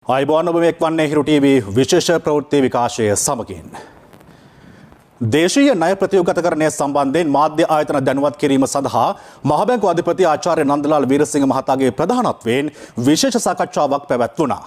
ආයුබෝවන් ඔබ මේ එක්වන්නේ හිරු ටීවී විශේෂ ප්‍රවෘත්ති විකාශය සමගින්. දේශීය ණය ප්‍රතිව්‍යුහගතකරණය සම්බන්ධයෙන් මාධ්‍ය ආයතන දැනුවත් කිරීම සඳහා මහ බැංකු අධිපති ආචාර්ය නන්දලාල් වීරසිංහ මහතාගේ ප්‍රධානත්වයෙන් විශේෂ සාකච්ඡාවක් පැවැත්වුණා.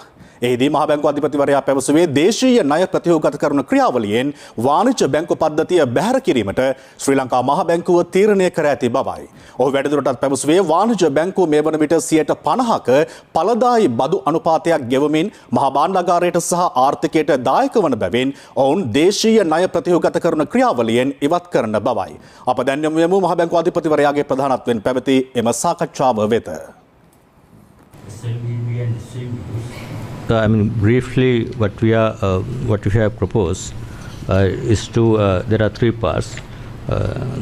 එහිදී මහ බැංකු අධිපතිවරයා පැවසුවේ දේශීය ණය ප්‍රතිව්‍යුහගතකරණ ක්‍රියාවලියෙන් වාණිජ්‍ය බැංකු පද්ධතිය බැහැර කිරීමට ශ්‍රී ලංකා මහ බැංකුව තීරණය කර ඇති බවයි. ඔහු වැඩිදුරටත් පැවසුවේ වාණිජ්‍ය බැංකුව මේ වන විට 50%ක ඵලදායී බදු අනුපාතයක් ගෙවමින් මහා භාණ්ඩාගාරයට සහ ආර්ථිකයට දායක වන බැවින් ඔවුන් දේශීය ණය ප්‍රතිව්‍යුහගතකරණ ක්‍රියාවලියෙන් ඉවත් කරන බවයි. අප දැන් යමු මහ බැංකු අධිපතිවරයාගේ ප්‍රධානත්වයෙන් පැවති එම සාකච්ඡාව වෙත. I mean, briefly, what we have proposed is to there are three parts.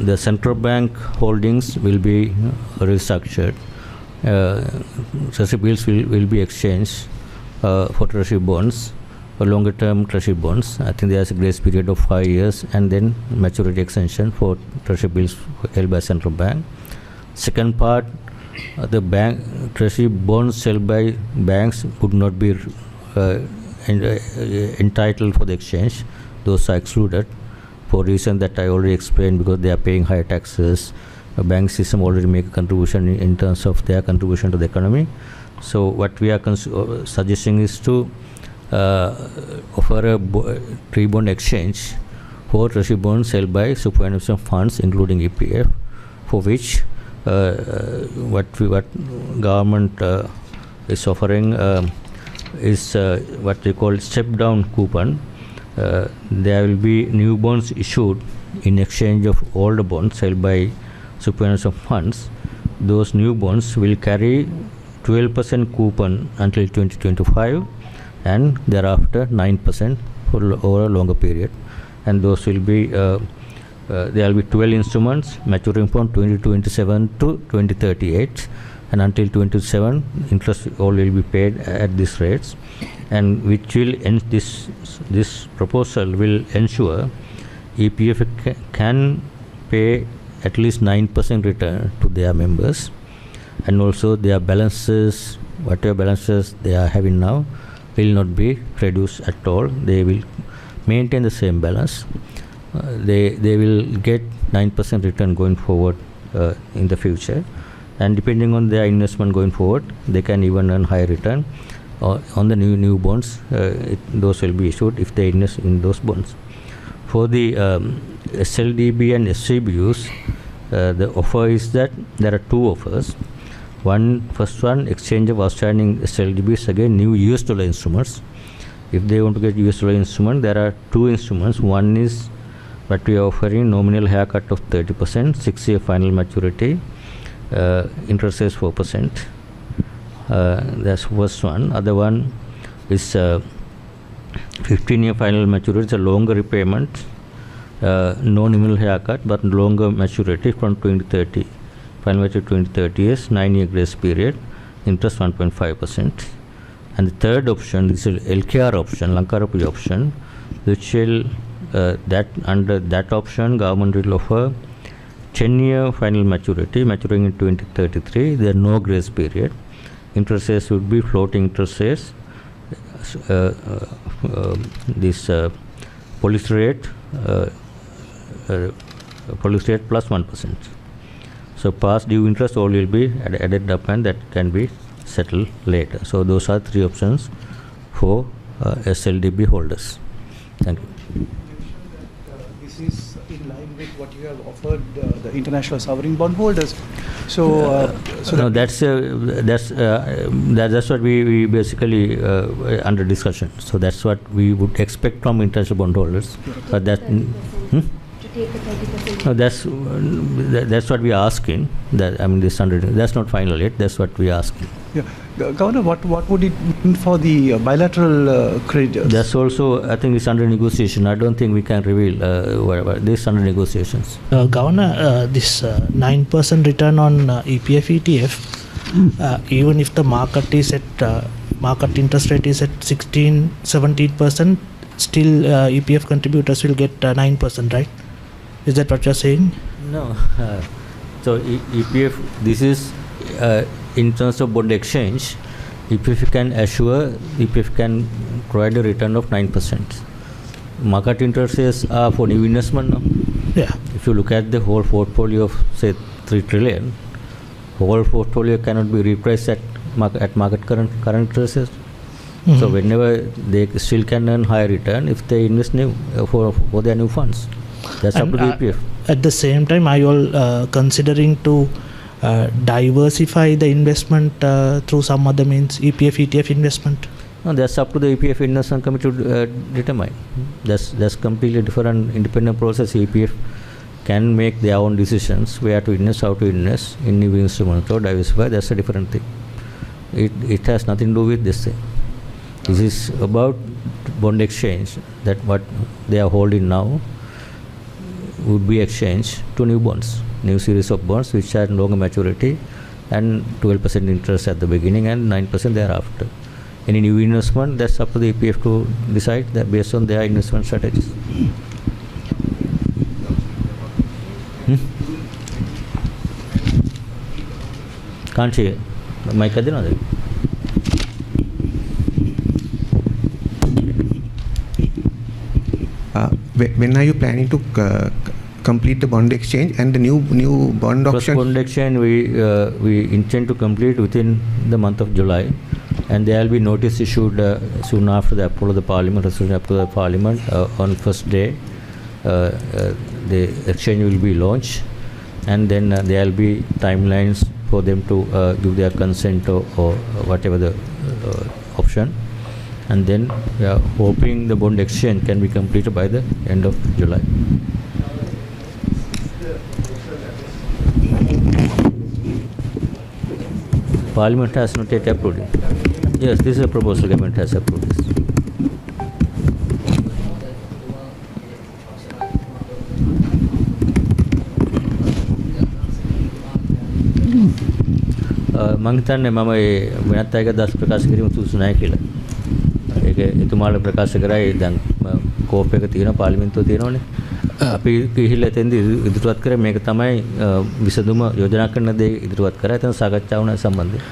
The central bank holdings will be restructured. Treasury bills will be exchanged for treasury bonds, for longer term treasury bonds. I think there's a grace period of 5 years, and then maturity extension for treasury bills held by central bank. Second part, the bank treasury bonds held by banks would not be entitled for the exchange. Those are excluded for reason that I already explained, because they are paying higher taxes. The bank system already make a contribution in terms of their contribution to the economy. So what we are suggesting is to offer a pre-bond exchange for treasury bonds held by superannuation funds, including EPF, for which what government is offering is what they call step down coupon. There will be new bonds issued in exchange of older bonds held by superannuation funds. Those new bonds will carry 12% coupon until 2025, and thereafter 9% over a longer period. And those will be there will be 12 instruments maturing from 2027 to 2038, and until 2027 interest all will be paid at these rates, and which will this proposal will ensure EPF can pay at least 9% return to their members, and also their balances, whatever balances they are having now, will not be reduced at all. They will maintain the same balance. They will get 9% return going forward in the future, and depending on their investment going forward, they can even earn higher return on the new bonds. Those will be issued if they invest in those bonds. For the SLDB and SCBUs, the offer is that there are two offers. First one, exchange of outstanding SLDBs against new US dollar instruments. If they want to get US dollar instrument, there are two instruments. One is what we are offering, nominal haircut of 30%, 6-year final maturity, interest is 4%. That's first one. Other one is 15-year final maturity. It's a longer repayment, no nominal haircut, but longer maturity from 2030. Final maturity 2030 is 9-year grace period, interest 1.5%. And the third option is LKR option, Lanka option, which will that under that option, government will offer 10-year final maturity, maturing in 2033. There are no grace period. Interest rates would be floating interest rates. This policy rate plus 1%. So past due interest all will be added up, and that can be settled later. So those are three options for SLDB holders. Thank you. This is in line with what you have offered the international sovereign bond holders. So, no, that's what we basically under discussion. So that's what we would expect from international bond holders. But that. No, that's what we are asking. That I mean, that's not final yet. That's what we are asking. Yeah, Governor, what would it mean for the bilateral creditors? That's also, I think, it's under negotiation. I don't think we can reveal whatever. This is under negotiations. Governor, this 9% return on EPF ETF, even if the market is at market interest rate is at 16-17%, still EPF contributors will get 9%, right? Is that what you're saying? No. So EPF, this is in terms of bond exchange. EPF can assure, EPF can provide a return of 9%. Market interest rates are for new investment now. Yeah. If you look at the whole portfolio of say 3 trillion, whole portfolio cannot be repriced at market current interest rates. So whenever they still can earn higher return if they invest new for their new funds. That's up to the EPF. At the same time, are you all considering to diversify the investment through some other means, EPF, ETF investment? No, that's up to the EPF investment committee to determine. That's completely different independent process. EPF can make their own decisions where to invest, how to invest in new instruments or diversify. That's a different thing. It has nothing to do with this thing. This is about bond exchange, that what they are holding now would be exchanged to new bonds, new series of bonds which had longer maturity and 12% interest at the beginning and 9% thereafter. Any new investment, that's up to the EPF to decide that based on their investment strategies. Can't see it. Mic adina. When are you planning to complete the bond exchange and the new bond auction? Bond exchange we intend to complete within the month of July, and there will be notice issued soon after the approval of the Parliament, resolution approval of the Parliament on first day. The exchange will be launched, and then there will be timelines for them to give their consent or whatever the option. And then we are hoping the bond exchange can be completed by the end of July. Parliament has not yet approved it. Yes, this is a proposal. Government has approved this. මම හිතන්නේ මම වෙනත් අයක දස් ප්‍රකාශ කිරීම සුදුසු නැහැ කියලා. ඒක එතුමාලා ප්‍රකාශ කරයි දැන් කෝප් එක තියෙනවා පාර්ලිමේන්තුවේ තියෙනවනේ. අපි කිහිල්ල එතෙන්දී ඉදිරිපත් කරේ මේක තමයි විසඳුම යෝජනා කරන දේ ඉදිරිපත් කරා. එතන සාකච්ඡා වුණා සම්බන්ධයෙන්.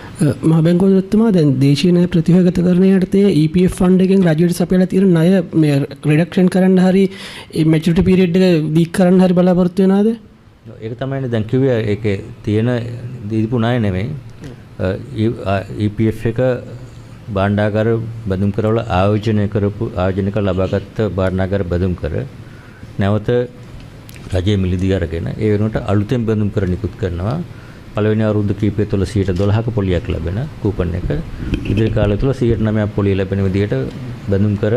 මහ බැංකුවතුමා දැන් දේශීය ණය ප්‍රතිවගතකරණය යටතේ EPF ෆන්ඩ් එකෙන් රජයට සපයලා තියෙන ණය මේ රිඩක්ෂන් කරන්න හරි මැචුරිටි පීරියඩ් එක දීක් කරන්න හරි බලාපොරොත්තු වෙනවද? ඒක තමයිනේ දැන් කිව්වේ ඒකේ තියෙන දීපු ණය නෙමෙයි. EPF එක භාණ්ඩාගාර බඳුන් කරවල ආයෝජනය කර ලබාගත් භාණ්ඩාගාර බඳුන් කර නැවත රජයේ මිලදී අරගෙන ඒ වෙනුවට අලුතෙන් බඳුන් කර නිකුත් කරනවා. පළවෙනි අවුරුදු කිහිපය තුළ 12%ක පොලියක් ලැබෙන කූපන් එක ඉදිරි කාලය තුළ 9% පොලිය ලැබෙන විදිහට බඳුන් කර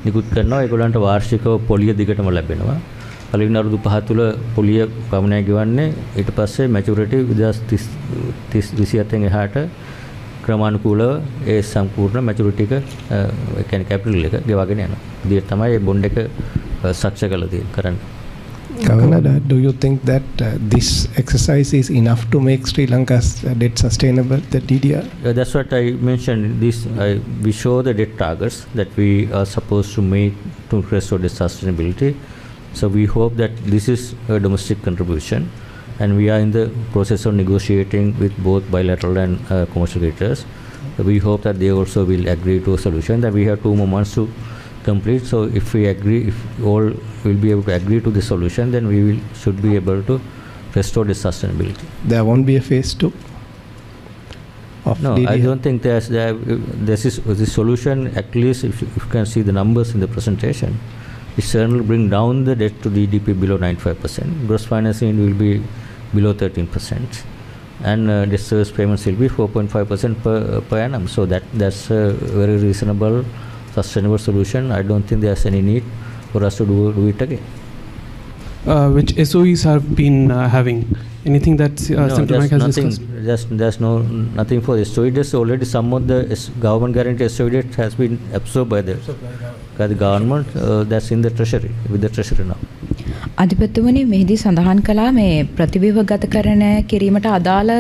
නිකුත් කරනවා. ඒගොල්ලන්ට වාර්ෂිකව පොලිය දිගටම ලැබෙනවා. පළවෙනි අවුරුදු 5 තුළ පොලිය පමණයි ගෙවන්නේ. ඊට පස්සේ මැචුරිටි 2027 එහාට ක්‍රමානුකූලව ඒ සම්පූර්ණ මැචුරිටි එක ඒ කියන්නේ කැපිටල් එක ගෙවාගෙන යනවා. ඉතින් තමයි මේ බොන්ඩ් එක සක්ෂ කළ තියෙන්නේ කරන්නේ. Governor, do you think that this exercise is enough to make Sri Lanka's debt sustainable, the DDR? That's what I mentioned. We show the debt targets that we are supposed to meet to restore the sustainability. So we hope that this is a domestic contribution, and we are in the process of negotiating with both bilateral and commercial creditors. So we hope that they also will agree to a solution. That we have 2 more months to complete. So if we agree, if all will be able to agree to the solution, then we should be able to restore the sustainability. There won't be a phase 2 of No, DDR? I don't think this is the solution. At least if you can see the numbers in the presentation, it certainly bring down the debt to GDP below 95%. Gross financing will be below 13%, and debt service payments will be 4.5% per annum. So that's a very reasonable, sustainable solution. I don't think there's any need for us to do it again. Which SOEs have been having? Anything that Central Bank has discussed? There's nothing for SOE. There's already some of the government guaranteed SOE debt has been absorbed by the government. That's in the treasury, with the treasury now. අධිපතිතුමනි මෙහිදී සඳහන් කළා මේ ප්‍රතිව්‍යුහගතකරණය කිරීමට අදාළ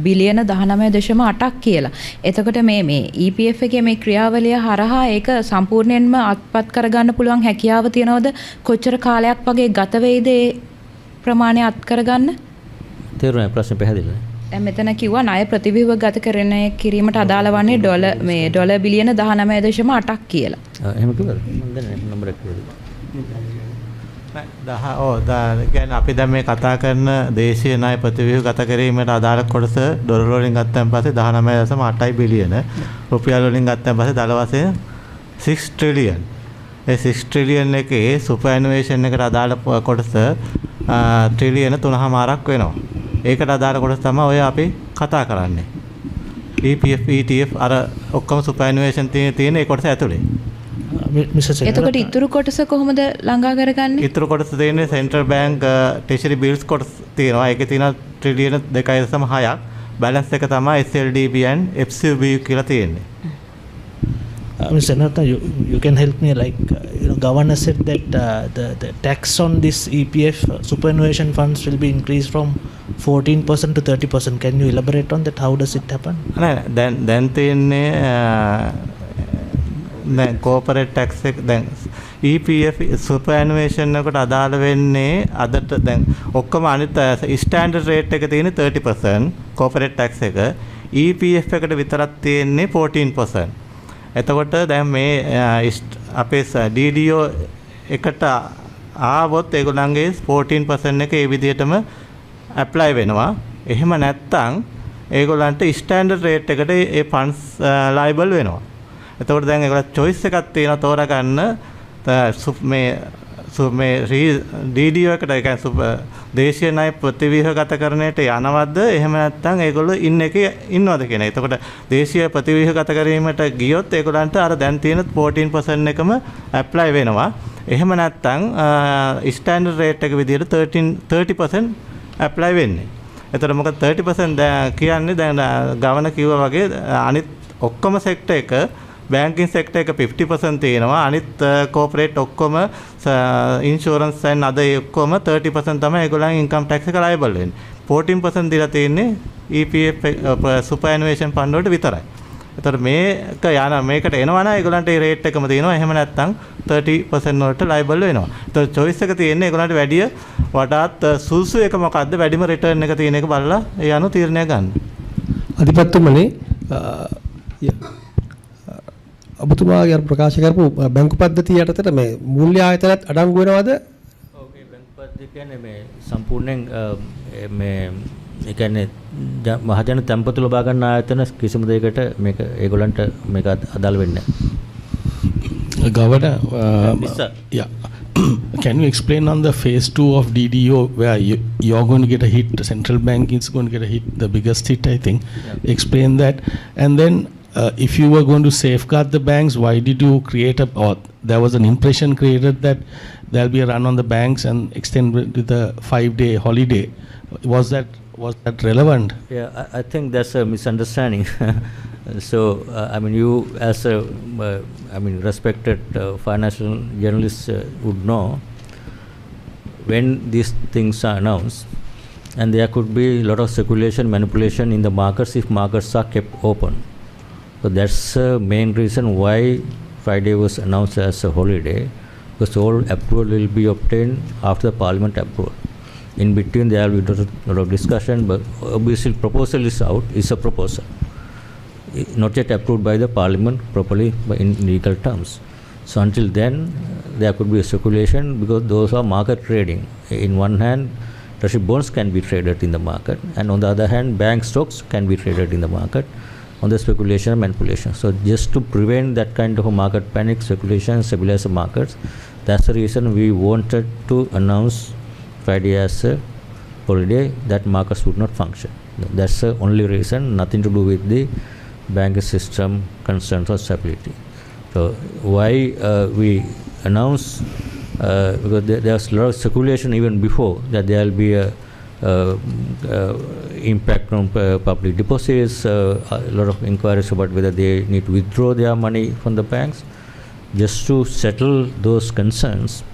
බිලියන 19.8ක් කියලා. එතකොට මේ EPF එකේ මේ ක්‍රියාවලිය හරහා ඒක සම්පූර්ණයෙන්ම අත්පත් කරගන්න පුළුවන් හැකියාව තියනවද? කොච්චර කාලයක් වගේ ගත වෙයිද ඒ ප්‍රමාණය අත් කරගන්න? තේරුණා ප්‍රශ්නේ පැහැදිලිද? දැන් මෙතන කිව්වා ණය ප්‍රතිව්‍යුහගතකරණය කිරීමට අදාළ වන්නේ ඩොලර් බිලියන 19.8ක් කියලා. එහෙම කිව්වද? මම දැන් නම්බරයක් කියන්නේ අපි දැන් මේ කතා කරන දේශීය ණය ප්‍රතිව්‍යුහගත කිරීමට අදාළ කොටස ඩොලර් වලින් ගත්තන් පස්සේ 19.8 බිලියන, රුපියල් වලින් ගත්තන් පස්සේ දල වශයෙන් 6 ට්‍රිලියන්. ඒ 6 ට්‍රිලියන් එකේ සුපර්ඇනුවේෂන් එකට අදාළ කොටස ට්‍රිලියන 3.5ක් වෙනවා. ඒකට අදාළ කොටස තමයි ඔය අපි කතා කරන්නේ. EPF ETF අර ඔක්කොම සුපර්ඇනුවේෂන් තියෙන ඒ කොටස ඇතුලේ. එතකොට ඉතුරු කොටස කොහොමද ළඟා කරගන්නේ? ඉතුරු කොටස තියෙන්නේ සෙන්ට්‍රල් බැංක් ට්‍රෙෂරි බිල්ස් කොටස තියෙනවා. ඒකේ තියෙන ට්‍රිලියන 2.6ක්. බැලන්ස් එක තමයි SLDB and FCB කියලා තියෙන්නේ. Mr. Senator, you can help me, like, governor said that the tax on this EPF superannuation funds will be increased from 14% to 30%. Can you elaborate on that? How does it happen? දැන් තියෙන්නේ දැන් corporate tax එක දැන් EPF superannuation එකට අදාළ වෙන්නේ අදට දැන් ඔක්කොම අනිත් ස්ටෑන්ඩඩ් රේට් එක තියෙන්නේ 30% corporate tax එක. EPF එකට විතරක් තියෙන්නේ 14%. එතකොට දැන් මේ අපේ DDO එකට ආවොත් ඒගොල්ලන්ගේ 14% එක ඒ විදිහටම ඇප්ලයි වෙනවා. එහෙම නැත්නම් ඒගොල්ලන්ට ස්ටෑන්ඩඩ් රේට් එකට ඒ ෆන්ඩ්ස් ලයබල් වෙනවා. එතකොට දැන් ඒගොල්ලෝ choice එකක් තියෙනවා තෝරගන්න මේ DDO එකට ඒ කියන්නේ දේශීය ණය ප්‍රතිව්‍යුහගතකරණයට යනවද එහෙම නැත්නම් ඒගොල්ලෝ ඉන්නවද කියන එක. එතකොට දේශීය ප්‍රතිව්‍යුහගත කිරීමට ගියොත් ඒගොල්ලන්ට අර දැන් තියෙන 14% එකම ඇප්ලයි වෙනවා. එහෙම නැත්නම් ස්ටෑන්ඩඩ් රේට් එක විදිහට 30% ඇප්ලයි වෙන්නේ. එතකොට මොකද 30% කියන්නේ දැන් ගවර්නර් කිව්වා වගේ අනිත් ඔක්කොම සෙක්ටර් එක banking sector එක 50% තියෙනවා. අනිත් corporate ඔක්කොම insurance and other ඔක්කොම 30% තමයි ඒගොල්ලන් income tax එක liable වෙන්නේ. 14% දීලා තියෙන්නේ EPF superannuation fund වලට විතරයි. ඒතර මේක මේකට එනවා නම් ඒගොල්ලන්ට ඒ රේට් එකම තියෙනවා. එහෙම නැත්නම් 30% වලට liable වෙනවා. ඒතර choice එක තියෙන්නේ ඒගොල්ලන්ට වැඩිය වඩාත් සුසු එක මොකද්ද වැඩිම return එක තියෙන එක බලලා ඒ අනුව තීරණය ගන්න. අධිපතිතුමනි ඔබතුමාගේ ප්‍රකාශ කරපු බැංකු පද්ධතිය යටතට මේ මූල්‍ය ආයතනත් අඩංගු වෙනවද? ඔව් මේ බැංකු පද්ධතිය කියන්නේ මේ සම්පූර්ණයෙන් මේ ඒ කියන්නේ මහජන තැන්පතු ලබා ගන්න ආයතන කිසිම දෙයකට මේක ඒගොල්ලන්ට මේක අදාළ වෙන්නේ නැහැ. Governor, yeah. Can you explain on the phase 2 of DDO where you're going to get a hit, the central bank is going to get a hit, the biggest hit, I think. Yeah. Explain that. And then if you were going to safeguard the banks, why did you create or there was an impression created that there'll be a run on the banks and extend with the 5-day holiday. Was that relevant? Yeah, I think that's a misunderstanding. So, I mean, you as a, respected financial journalist would know when these things are announced, and there could be a lot of speculation, manipulation in the markets if markets are kept open. So that's the main reason why Friday was announced as a holiday, because all approval will be obtained after the parliament approval. In between there will be a lot of discussion, but obviously proposal is out, is a proposal. Not yet approved by the parliament properly in legal terms. So until then, there could be a speculation because those are market trading. In one hand, treasury bonds can be traded in the market, and on the other hand, bank stocks can be traded in the market on the speculation and manipulation. So just to prevent that kind of a market panic, speculation, stabilize the markets, that's the reason we wanted to announce Friday as a holiday, that markets would not function. That's the only reason, nothing to do with the banking system concerns or stability. So why we announce, because there's a lot of speculation even before that there will be a impact on public deposits, a lot of inquiries about whether they need to withdraw their money from the banks. Just to settle those concerns,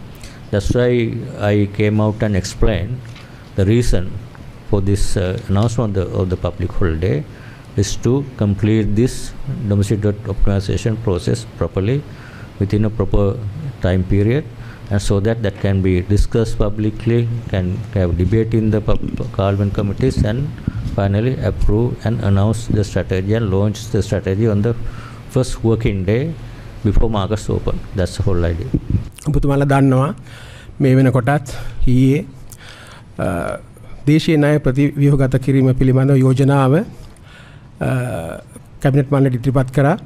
that's why I came out and explained the reason for this announcement of the public holiday is to complete this domestic debt optimization process properly within a proper time period, and so that can be discussed publicly, can have debate in the parliament committees, and finally approve and announce the strategy and launch the strategy on the first working day before markets open. That's the whole idea. ඔබතුමාලා දන්නවා මේ වෙනකොටත් ඊයේ දේශීය ණය ප්‍රතිව්‍යුහගත කිරීම පිළිබඳ යෝජනාව cabinet මණ්ඩලයට ඉදිරිපත් කරා.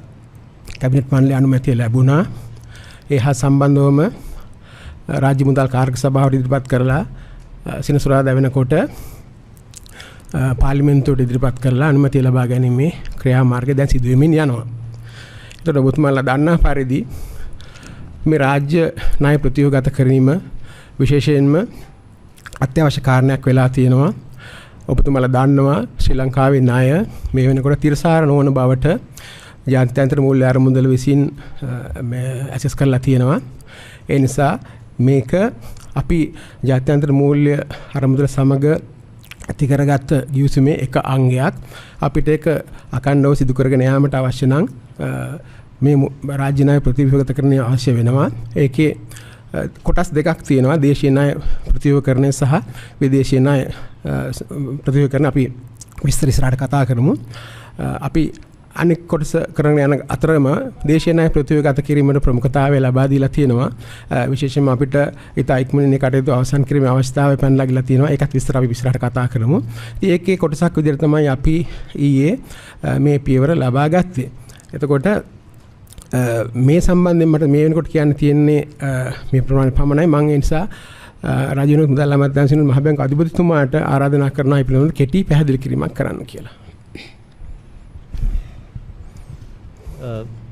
කැබිනට් මණ්ඩලයේ අනුමැතිය ලැබුණා. ඒ හා සම්බන්ධවම රාජ්‍ය මුදල් කාර්ක සභාවට ඉදිරිපත් කරලා සෙනසුරාදා වෙනකොට පාර්ලිමේන්තුවට ඉදිරිපත් කරලා අනුමැතිය ලබා ගැනීමේ ක්‍රියාමාර්ගය දැන් සිදු වෙමින් යනවා. ඒතකොට ඔබතුමාලා දන්නා පරිදි මේ රාජ්‍ය ණය ප්‍රතිව්‍යුහගත කිරීම විශේෂයෙන්ම අත්‍යවශ්‍ය කාරණයක් වෙලා තියෙනවා. ඔබතුමාලා දන්නවා ශ්‍රී ලංකාවේ ණය මේ වෙනකොට තිරසාර නොවන බවට ජාත්‍යන්තර මූල්‍ය අරමුදල විසින් ඇසස් කරලා තියෙනවා. ඒ නිසා මේක අපි ජාත්‍යන්තර මූල්‍ය අරමුදල සමග ඇති කරගත්ත ගිවිසුමේ එක අංගයක්. අපිට ඒක අකණ්ඩව සිදු කරගෙන යාමට අවශ්‍ය නම් මේ රාජ්‍ය ණය ප්‍රතිව්‍යුහගතකරණය අවශ්‍ය වෙනවා. ඒකේ කොටස් දෙකක් තියෙනවා. දේශීය ණය ප්‍රතිව්‍යුහකරණය සහ විදේශීය ණය ප්‍රතිව්‍යුහකරණය. අපි විස්තර ඉස්සරහට කතා කරමු. අපි අනෙක් කොටස කරගෙන යන අතරම දේශීය ණය ප්‍රතිව්‍යුහගත කිරීමට ප්‍රමුඛතාවය ලබා දීලා තියෙනවා. විශේෂයෙන්ම අපිට ඉතා ඉක්මනින් කටයුතු අවසන් කිරීමේ අවස්ථාව පැනලා ගිලා තියෙනවා. ඒකත් විස්තර අපි ඉස්සරහට කතා කරමු. ඉතින් ඒකේ කොටසක් විදිහට තමයි අපි ඊයේ මේ පියවර ලබා ගත්තේ. එතකොට මේ සම්බන්ධයෙන් මට මේ වෙනකොට කියන්න තියෙන්නේ මේ ප්‍රමාණය පමණයි. මම ඒ නිසා රාජ්‍ය මුදල් අමාත්‍යාංශයේ මහ බැංකුව අධිපතිතුමාට ආරාධනා කරනවා මේ පිළිබඳව කෙටි පැහැදිලි කිරීමක් කරන්න කියලා.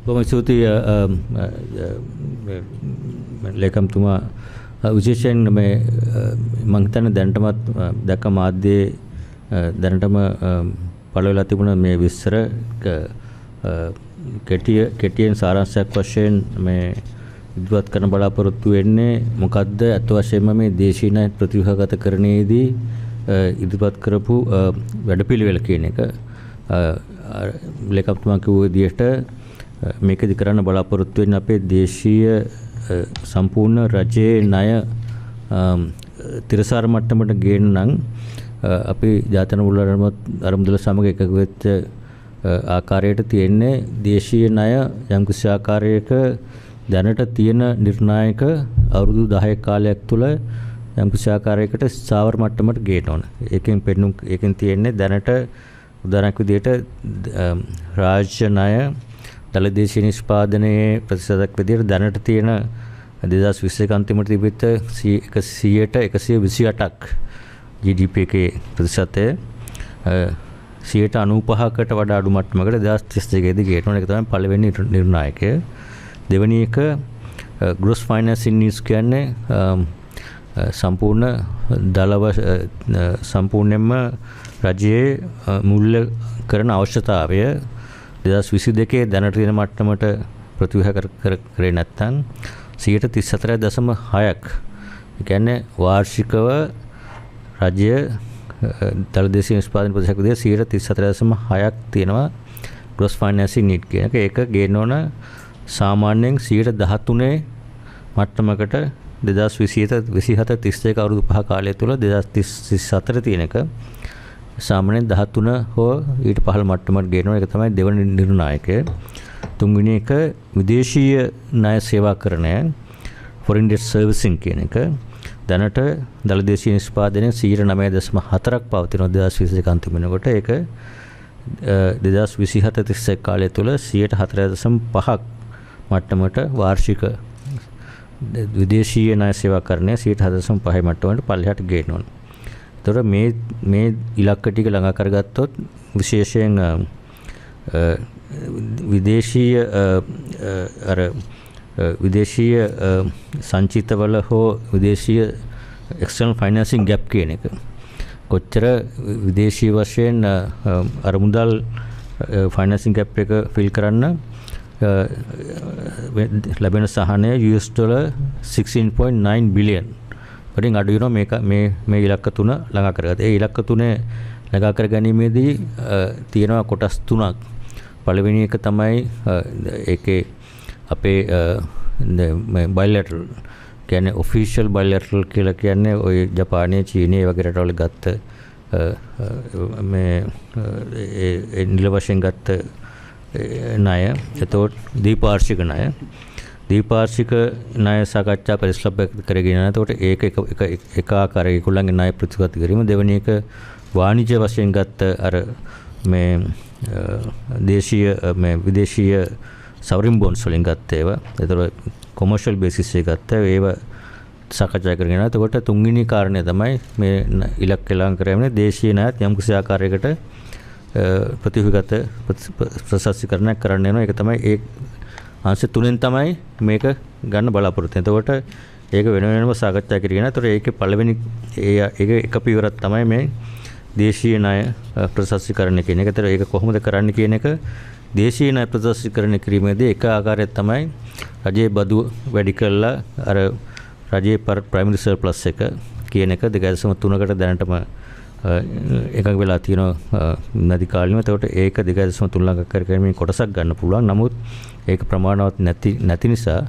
බොහොම ස්තුතියි ලේකම්තුමා. විශේෂයෙන් මේ මම හිතන්නේ දැනටමත් දැක්ක මාධ්‍යයේ දැනටම පළ වෙලා තිබුණ මේ විස්තර කෙටියෙන් සාරාංශයක් වශයෙන් මේ ඉදිරිපත් කරන බලාපොරොත්තු වෙන්නේ මොකද්ද අත් වශයෙන්ම මේ දේශීය ණය ප්‍රතිව්‍යුහගතකරණයේදී ඉදිරිපත් කරපු වැඩපිළිවෙල කියන එක. ලේකම්තුමා කිව්ව විදිහට මේකදී කරන්න බලාපොරොත්තු වෙන්නේ අපේ දේශීය සම්පූර්ණ රජයේ ණය තිරසාර මට්ටමට ගේන්න නම් අපි ජාත්‍යන්තර මූල්‍ය අරමුදල සමග එකග වෙච්ච ආකාරයට තියෙන්නේ දේශීය ණය යම්කිසි ආකාරයක දැනට තියෙන නිර්ණායක අවුරුදු 10 කාලයක් තුළ යම්කිසි ආකාරයකට ස්ථාවර මට්ටමට ගේන්න ඕන. ඒකෙන් තියෙන්නේ දැනට උදාහරණයක් විදිහට රාජ්‍ය ණය දළදේශීය නිෂ්පාදනයේ ප්‍රතිශතයක් විදිහට දැනට තියෙන 2021 අන්තිමට තිබෙච්ච 128ක් GDP එකේ ප්‍රතිශතය 95%කට වඩා අඩු මට්ටමකට 2032 දී ගේනවා. ඒක තමයි පළවෙනි නිර්ණායකය. දෙවෙනි එක gross financing needs කියන්නේ සම්පූර්ණයෙන්ම රජයේ මූල්‍ය කරන අවශ්‍යතාවය 2022 දැනට තියෙන මට්ටමට ප්‍රතිව්‍යුහ කරේ නැත්නම් 34.6ක්. ඒ කියන්නේ වාර්ෂිකව රජය දළදේශීය නිෂ්පාදන ප්‍රතිශතයක් විදිහට 34.6ක් තියෙනවා gross financing need කියන එක. ඒක ගේන්න ඕන සාමාන්‍යයෙන් 13% මට්ටමකට 2027-32 අවුරුදු 5 කාලය තුළ 2034 තියෙන එක සාමාන්‍යයෙන් 13 හෝ ඊට පහළ මට්ටමකට ගේනවා. ඒක තමයි දෙවන නිර්ණායකය. තුන්වෙනි එක විදේශීය ණය සේවාකරණය foreign debt servicing කියන එක. දැනට දළදේශීය නිෂ්පාදනයේ 9.4ක් පවතින 2022 අන්තිම වෙනකොට ඒක 2027-31 කාලය තුළ 4.5ක් මට්ටමට වාර්ෂික විදේශීය ණය සේවාකරණය 4.5 මට්ටමට පල්ලෙහාට ගේන්න ඕන. ඒතකොට මේ ඉලක්ක ටික ළඟා කරගත්තොත් විශේෂයෙන් විදේශීය සංචිතවල හෝ විදේශීය external financing gap කියන එක කොච්චර විදේශීය වශයෙන් අරමුදල් financing gap එක fill කරන්න ලැබෙන සහනය $16.9 billion වලින් අඩු වෙනවා. මේ ඉලක්ක තුන ළඟා කරගත්තා. ඒ ඉලක්ක තුනේ ළඟා කර ගැනීමේදී තියෙනවා කොටස් තුනක්. පළවෙනි එක තමයි ඒකේ අපේ bilateral කියන්නේ official bilateral කියලා කියන්නේ ඔය ජපානයේ චීනයේ වගේ රටවල ගත්ත මේ නිල වශයෙන් ගත්ත ණය, එතකොට දීපාර්ශ්වික ණය සාකච්ඡා පරිශ්‍රබ්බ කරගෙන යනවා. එතකොට ඒක එක ආකාරයක ඒගොල්ලන්ගේ ණය ප්‍රතිපත්ති කිරීම. දෙවෙනි එක වාණිජ්‍ය වශයෙන් ගත්ත අර මේ දේශීය මේ විදේශීය සවරින් බොන්ඩ්ස් වලින් ගත්ත ඒවා. එතකොට කොමර්ෂල් බේසිස් එකේ ගත්ත ඒවා සාකච්ඡා කරගෙන යනවා. එතකොට තුන්වෙනි කාරණය තමයි මේ ඉලක්ක ළඟ කරන්නේ දේශීය ණයත් යම් කිසි ආකාරයකට ප්‍රතිවිගත ප්‍රසස්සිකරණයක් කරන්න යනවා. ඒක තමයි ඒ අංශ තුනෙන් තමයි මේක ගන්න බලාපොරොත්තු වෙන්නේ. එතකොට ඒක වෙන වෙනම සාකච්ඡා කරගෙන යනවා. එතකොට ඒකේ පළවෙනි ඒක එක පියවරක් තමයි මේ දේශීය ණය ප්‍රසස්සිකරණය කියන එක. ඒතර ඒක කොහොමද කරන්න කියන එක දේශීය ණය ප්‍රසස්සිකරණය කිරීමේදී එක ආකාරයක් තමයි රජයේ බදු වැඩි කළා අර රජයේ ප්‍රයිමරි සර්ප්ලස් එක කියන එක 2.3කට දැනටම එකක් වෙලා තියෙනවා නදි කාලිනව. එතකොට ඒක 2.3 ලක්ෂ කරකැවීමේ කොටසක් ගන්න පුළුවන්. නමුත් ඒක ප්‍රමාණවත් නැති නිසා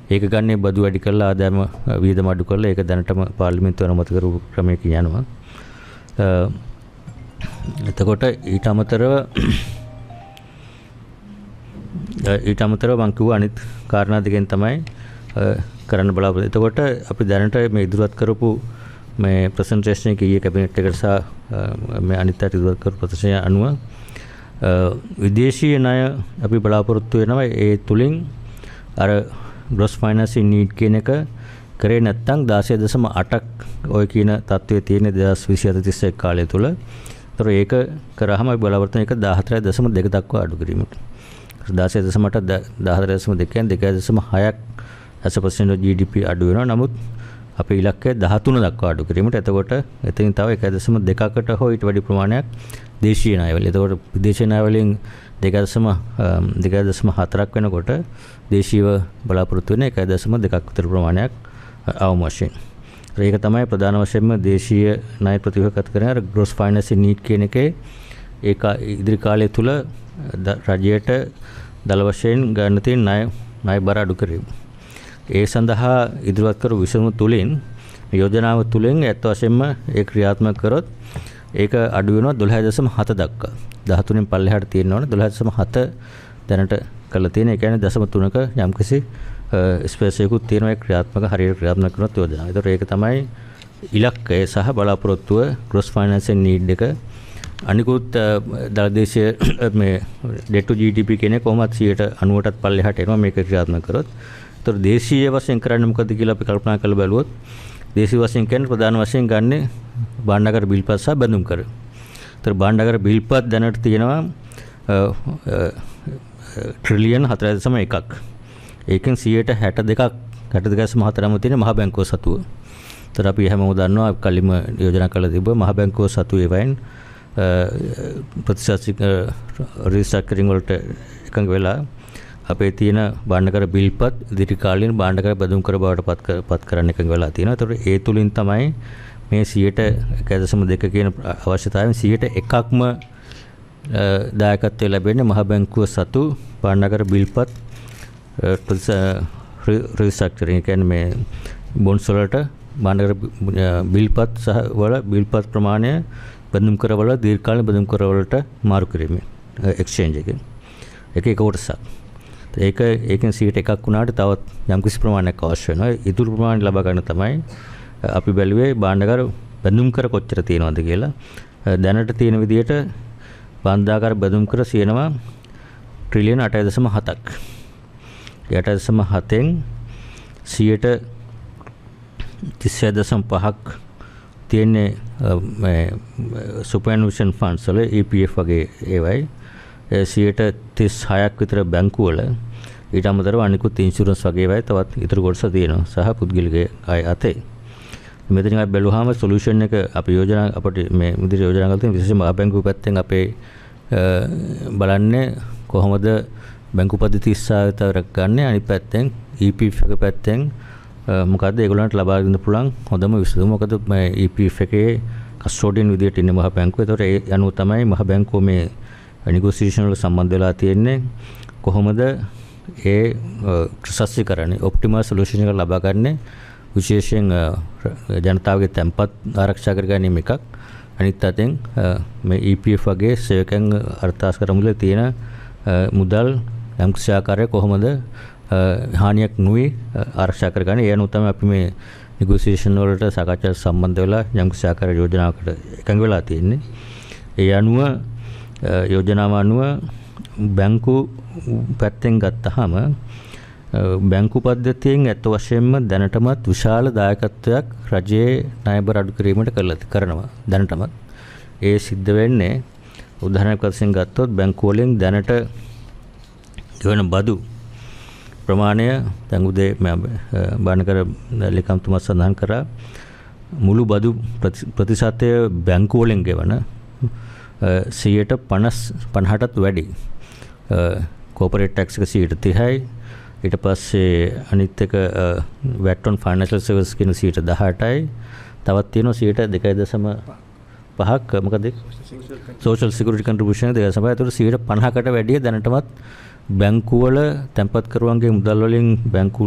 ඒක ගන්නේ බදු වැඩි කරලා ආදායම වියදම අඩු කරලා ඒක දැනටම පාර්ලිමේන්තුව අනුමත කරපු ක්‍රමයකින් යනවා. එතකොට ඊට අමතරව මම කිව්ව අනිත් කාරණා දෙකෙන් තමයි කරන්න බලාපොරොත්තු. එතකොට අපි දැනට මේ ඉදිරිපත් කරපු මේ ප්‍රසන්ටේෂන් එක ඊයේ කැබිනට් එකට සහ මේ අනිත් අයට ඉදිරිපත් කරපු ප්‍රසන්ටේෂන් අනුව විදේශීය ණය අපි බලාපොරොත්තු වෙනවා. ඒ තුලින් අර gross financing need කියන එක කරේ නැත්නම් 16.8ක් ඔය කියන තත්ත්වයේ තියෙන 2027 කාලය තුල. ඒතර ඒක කරාම අපි බලාපොරොත්තු වෙන එක 14.2 දක්වා අඩු කිරීමට. 16.8 14.2 2.6ක් as a percent of GDP අඩු වෙනවා. නමුත් අපේ ඉලක්කය 13 දක්වා අඩු කිරීමට. එතකොට එතනින් තව 1.2කට හෝ ඊට වැඩි ප්‍රමාණයක් දේශීය ණය වලින්. එතකොට විදේශීය ණය වලින් 2.4ක් වෙනකොට දේශීයව බලාපොරොත්තු වෙන 1.2ක් විතර ප්‍රමාණයක් අවම වශයෙන්. ඒක තමයි ප්‍රධාන වශයෙන්ම දේශීය ණය ප්‍රතිවහගත කරන අර gross financing need කියන එකේ ඒක ඉදිරි කාලය තුල රජයට දල වශයෙන් ගන්න තියෙන ණය බර අඩු කිරීම. ඒ සඳහා ඉදිරිපත් කරු විසඳුම තුලින් යෝජනාව තුලින් ඇත්ත වශයෙන්ම ඒ ක්‍රියාත්මක කරොත් ඒක අඩු වෙනවා 12.7 දක්වා. 13න් පල්ලෙහාට තියෙනවනේ 12.7 දැනට කරලා තියෙන. ඒ කියන්නේ 0.3ක යම්කිසි ස්පේස් එකකුත් තියෙනවා ඒ ක්‍රියාත්මක හරියට ක්‍රියාත්මක කරනත් යෝජනාව. ඒතර ඒක තමයි ඉලක්කය සහ බලාපොරොත්තුව gross financing need එක. අනිකුත් දලදේශීය මේ debt to GDP කියන්නේ කොහොමද 90%ටත් පල්ලෙහාට එනවා මේක ක්‍රියාත්මක කරොත්. ඒතර දේශීය වශයෙන් කරන්නේ මොකද කියලා අපි කල්පනා කරලා බලුවොත් දේශීය වශයෙන් කියන්නේ ප්‍රධාන වශයෙන් ගන්න භාණ්ඩාගාර බිල්පත් සහ බැඳුම් කර. ඒතර භාණ්ඩාගාර බිල්පත් දැනට තියෙනවා ට්‍රිලියන් 4.1ක්. ඒකෙන් 62.4ම තියෙන මහ බැංකුව සතුව. ඒතර අපි හැමෝම දන්නවා කලින්ම යෝජනා කරලා තිබ්බ මහ බැංකුව සතුව ඒවයින් ප්‍රතිශත රීස්ට්‍රක්චරින් වලට එකඟ වෙලා අපේ තියෙන භාණ්ඩාගාර බිල්පත් ඉදිරි කාලීන භාණ්ඩාගාර බැඳුම් කර බවට පත් කරන්න එකඟ වෙලා තියෙනවා. ඒතර ඒ තුලින් තමයි මේ 1.1.2 කියන අවශ්‍යතාවයෙන් 101ක්ම දායකත්වය ලැබෙන්නේ මහ බැංකුව සතු භාණ්ඩාගාර බිල්පත් රීස්ට්‍රක්චරින් කියන්නේ මේ බොන්ඩ්ස් වලට භාණ්ඩාගාර බිල්පත් සහ වල බිල්පත් ප්‍රමාණය බැඳුම් කරවල දීර්ඝකාලීන බැඳුම් කරවලට මාරු කිරීමෙන් එක්ස්චේන්ජ් එකෙන් එක කොටසක්. ඒකෙන් 101ක් වුණාට තවත් යම්කිසි ප්‍රමාණයක් අවශ්‍ය වෙනවා. ඉතුරු ප්‍රමාණය ලබා ගන්න තමයි අපි බැලුවේ භාණ්ඩාගාර බැඳුම් කර කොච්චර තියෙනවද කියලා. දැනට තියෙන විදිහට භාණ්ඩාගාර බැඳුම් කර තියෙනවා ට්‍රිලියන් 8.7ක්. 8.7න් 36.5ක් තියෙන්නේ සුපර්ඇනියුෂන් ෆන්ඩ්ස් වල EPF වගේ ඒවයි. 36ක් විතර බැංකු වල ඊට අමතරව අනිකුත් ඉන්ෂුරන්ස් වගේ ඒවායි තවත් ඉතුරු කොටස තියෙනවා සහ පුද්ගලික අය අතේ. මෙතනින් අපි බැලුවාම සොලියුෂන් එක අපි යෝජනා අපිට මේ විදිහට යෝජනා කරලා තියෙන විශේෂයෙන්ම බැංකු පැත්තෙන් අපේ බලන්නේ කොහොමද බැංකු පද්ධති ඉස්සාවිතරක් ගන්න. අනිත් පැත්තෙන් EPF එක පැත්තෙන් මොකද්ද ඒගොල්ලන්ට ලබා දෙන්න පුළුවන් හොඳම විසඳුම. මොකද මේ EPF එකේ කස්ටෝඩියන් විදිහට ඉන්නේ මහ බැංකුව. ඒතකොට ඒ අනුව තමයි මහ බැංකුව මේ නෙගෝසියේෂන් වල සම්බන්ධ වෙලා තියෙන්නේ. කොහොමද ඒ ප්‍රසස්සිකරණේ ඔප්ටිමල් සොලියුෂන් එක ලබා ගන්න විශේෂයෙන් ජනතාවගේ තැන්පත් ආරක්ෂා කර ගැනීම එකක්. අනිත් අතෙන් මේ EPF වගේ සේවකයන් අර්ථාස්කර මුල තියෙන මුදල් යම්කිසි ආකාරයක කොහොමද හානියක් නොවි ආරක්ෂා කරගන්නේ. ඒ අනුව තමයි අපි මේ negotiation වලට සාකච්ඡා සම්බන්ධ වෙලා යම්කිසි ආකාර යෝජනාවකට එකඟ වෙලා තියෙන්නේ. ඒ අනුව යෝජනාව අනුව බැංකු පැත්තෙන් ගත්තාම බැංකු පද්ධතියෙන් ඇත්ත වශයෙන්ම දැනටමත් විශාල දායකත්වයක් රජයේ ණයබර අඩු කිරීමට කරනවා. දැනටමත් ඒ සිද්ධ වෙන්නේ උදාහරණයක් වශයෙන් ගත්තොත් බැංකු වලින් දැනට ගෙවන බදු ප්‍රමාණය දැන් උදේ බාණකර ලේකම්තුමා සඳහන් කරා මුළු බදු ප්‍රතිශතය බැංකු වලින් ගෙවන 50%ටත් වැඩි. කෝපරේට් ටැක්ස් එක 30%යි. ඊට පස්සේ අනිත් එක VAT on financial services කියන 18%යි. තවත් තියෙනවා 2.5ක් මොකද social security contribution 2.5. ඒතකොට 50%කට වැඩිය දැනටමත් බැංකු වල තැන්පත් කරුවන්ගේ මුදල් වලින් බැංකු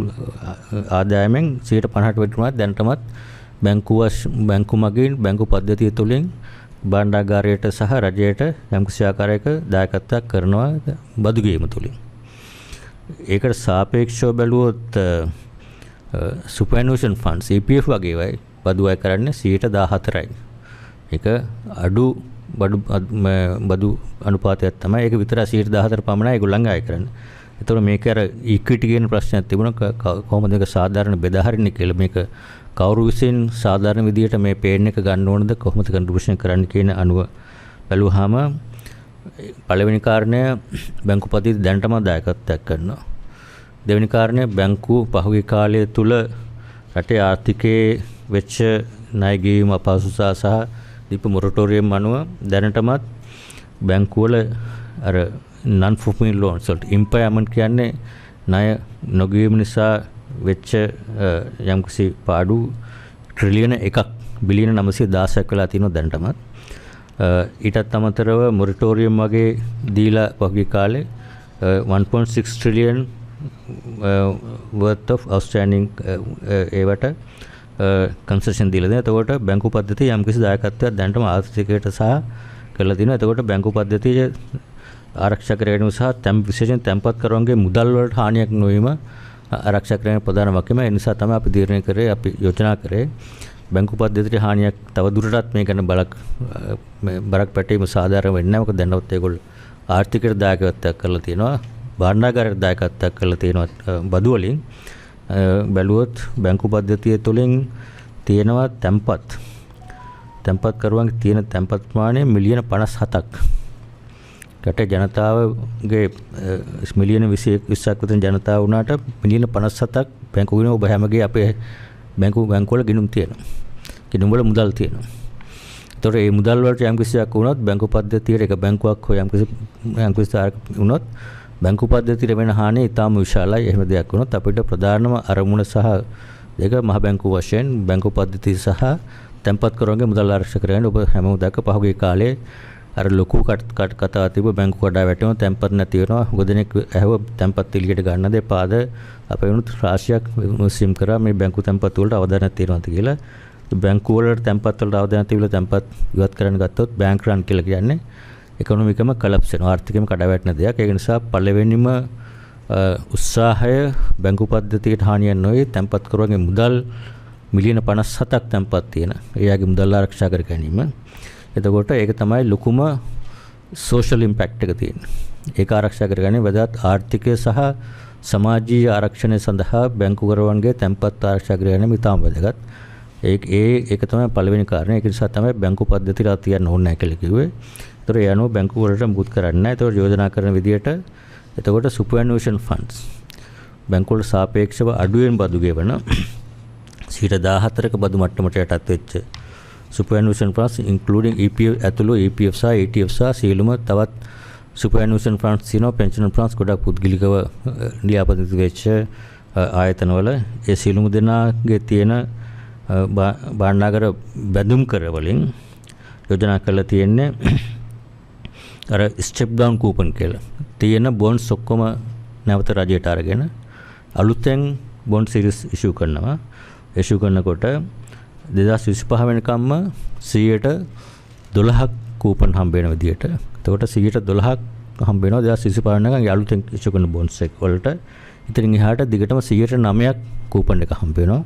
ආදායමෙන් 50%ට වැඩි ප්‍රමාණයක් දැනටමත් බැංකු මගින් බැංකු පද්ධතිය තුළින් භාණ්ඩාගාරයට සහ රජයට යම්කිසි ආකාරයක දායකත්වයක් කරනවා බදු ගේම තුළින්. ඒකට සාපේක්ෂව බැලුවොත් superannuation funds EPF වගේ වයි බදු අය කරන්නේ 14%යි. ඒක අඩු බදු අනුපාතයක් තමයි. ඒක විතර 14% පමණයි ඒගොල්ලන්ගේ අය කරන්නේ. ඒතකොට මේක අර ඉක්විටි කියන ප්‍රශ්නයක් තිබුණා කොහොමද මේක සාධාරණ බෙදා හරින්නේ කියලා. මේක කවුරු විසින් සාධාරණ විදියට මේ පේන් එක ගන්න ඕනද කොහොමද කන්ට්‍රිබියුෂන් කරන්න කියන අනුව බැලුවාම පළවෙනි කාරණය බැංකු පද්ධතිය දැනටම දායකත්වයක් කරනවා. දෙවෙනි කාරණය බැංකු පහුගිය කාලය තුල රටේ ආර්ථිකයේ වෙච්ච ණය ගෙවීම අපහසුතා සහ දීප මොරටෝරියම් අනුව දැනටමත් බැංකු වල අර non performing loans වලට impairment කියන්නේ ණය නොගෙවීම නිසා වෙච්ච යම්කිසි පාඩු ට්‍රිලියන 1ක් බිලියන 916ක් වෙලා තියෙනවා දැනටමත්. ඊටත් අමතරව මොරටෝරියම් වගේ දීලා පහුගිය කාලේ 1.6 trillion worth of outstanding ඒවට කන්සෙෂන් දීලා දෙනවා. එතකොට බැංකු පද්ධතිය යම්කිසි දායකත්වයක් දැනටම ආර්ථිකයට සහ කරලා තිනවා. එතකොට බැංකු පද්ධතිය ආරක්ෂා කිරීම සහ විශේෂයෙන් තැන්පත් කරවන්ගේ මුදල් වලට හානියක් නොවීම ආරක්ෂා කිරීම ප්‍රධාන වගකීම. ඒ නිසා තමයි අපි තීරණය කරේ අපි යෝජනා කරේ බැංකු පද්ධතියේ හානියක් තව දුරටත් මේ ගැන බරක් පැටීම සාධාරණ වෙන්නේ නැහැ. මොකද දැනවත් ඒගොල්ලෝ ආර්ථිකයට දායකත්වයක් කරලා තියෙනවා. භාණ්ඩාගාරයට දායකත්වයක් කරලා තියෙනවා බදු වලින්. බැලුවොත් බැංකු පද්ධතිය තුළින් තියෙනවා තැන්පත් කරුවන්ගේ තියෙන තැන්පත් ප්‍රමාණය මිලියන 57ක්. රටේ ජනතාවගේ මිලියන 20ක් විතර ජනතාව වුණාට මිලියන 57ක් බැංකු ගිණුම ඔබ හැමගේ අපේ බැංකු වල ගිණුම් තියෙනවා. ගිණුම් වල මුදල් තියෙනවා. ඒතකොට මේ මුදල් වලට යම් කිසියක් වුණොත් බැංකු පද්ධතියට එක බැංකුවක් හෝ යම් කිසි වුණොත් බැංකු පද්ධතියට වෙන හානිය ඉතාම විශාලයි. එහෙම දෙයක් වුණොත් අපිට ප්‍රධානම අරමුණ සහ දෙක මහ බැංකු වශයෙන් බැංකු පද්ධතිය සහ තැන්පත් කරවන්ගේ මුදල් ආරක්ෂා කරගන්න ඔබ හැමෝම දැක්ක පහුගිය කාලේ අර ලොකු කතා තිබ්බ බැංකු කඩා වැටෙනවා තැන්පත් නැති වෙනවා. උගදෙනෙක් ඇහුව තැන්පත් එළියට ගන්නද එපාද අපේ වුණත් රාශියක් මුස්ලිම් කරා මේ බැංකු තැන්පත් වලට අවධානයක් තියෙනවාද කියලා. බැංකු වලට තැන්පත් වලට අවධානයක් තිබිලා තැන්පත් ඉවත් කරන්න ගත්තොත් බැංක් රන් කියලා කියන්නේ ඉකොනොමිකම කලප්ස් වෙනවා. ආර්ථිකෙම කඩා වැටෙන දෙයක්. ඒක නිසා පළවෙනිම උත්සාහය බැංකු පද්ධතියට හානියක් නොවේ තැන්පත් කරවගේ මුදල් මිලියන 57ක් තැන්පත් තියෙන. එයාගේ මුදල් ආරක්ෂා කර ගැනීම. එතකොට ඒක තමයි ලොකුම සෝෂල් ඉම්පැක්ට් එක තියෙන්නේ. ඒක ආරක්ෂා කරගන්නේ වැදගත් ආර්ථිකය සහ සමාජීය ආරක්ෂණය සඳහා බැංකු කරවන්ගේ තැන්පත් ආරක්ෂා කර ගැනීම ඉතාම වැදගත්. ඒක තමයි පළවෙනි කාරණය. ඒක නිසා තමයි බැංකු පද්ධතියට තියන්න ඕනේ නැහැ කියලා කිව්වේ. ඒතර ඒ අනුව බැංකු වලට මුකුත් කරන්නේ නැහැ. ඒතකොට යෝජනා කරන විදිහට එතකොට superannuation funds බැංකු වල සාපේක්ෂව අඩුවෙන් බදු ගෙවන 14%ක බදු මට්ටමට යටත් වෙච්ච superannuation funds including EPF ඇතුළු EPF සහ ETF සහ සියලුම තවත් superannuation funds තියෙනවා. pension funds ගොඩක් පුද්ගලිකව ලියාපදිංචි වෙච්ච ආයතනවල ඒ සියලුම දෙනාගේ තියෙන භාණ්ඩාගාර බැඳුම් කර වලින් යෝජනා කරලා තියෙන්නේ අර ස්ටෙප් ඩවුන් කූපන් කියලා. තියෙන බොන්ඩ්ස් ඔක්කොම නැවත රජයට අරගෙන අලුතෙන් බොන්ඩ් සීරීස් ඉෂුව කරනවා. ඉෂුව කරනකොට 2025 වෙනකම්ම 100ට 12ක් කූපන් හම්බ වෙන විදියට. එතකොට 12ක් හම්බ වෙනවා 2025 ගාන අලුතෙන් ඉෂු කරන බොන්ඩ්ස් එක වලට. ඉතින් එහාට දිගටම 9ක් කූපන් එක හම්බ වෙනවා.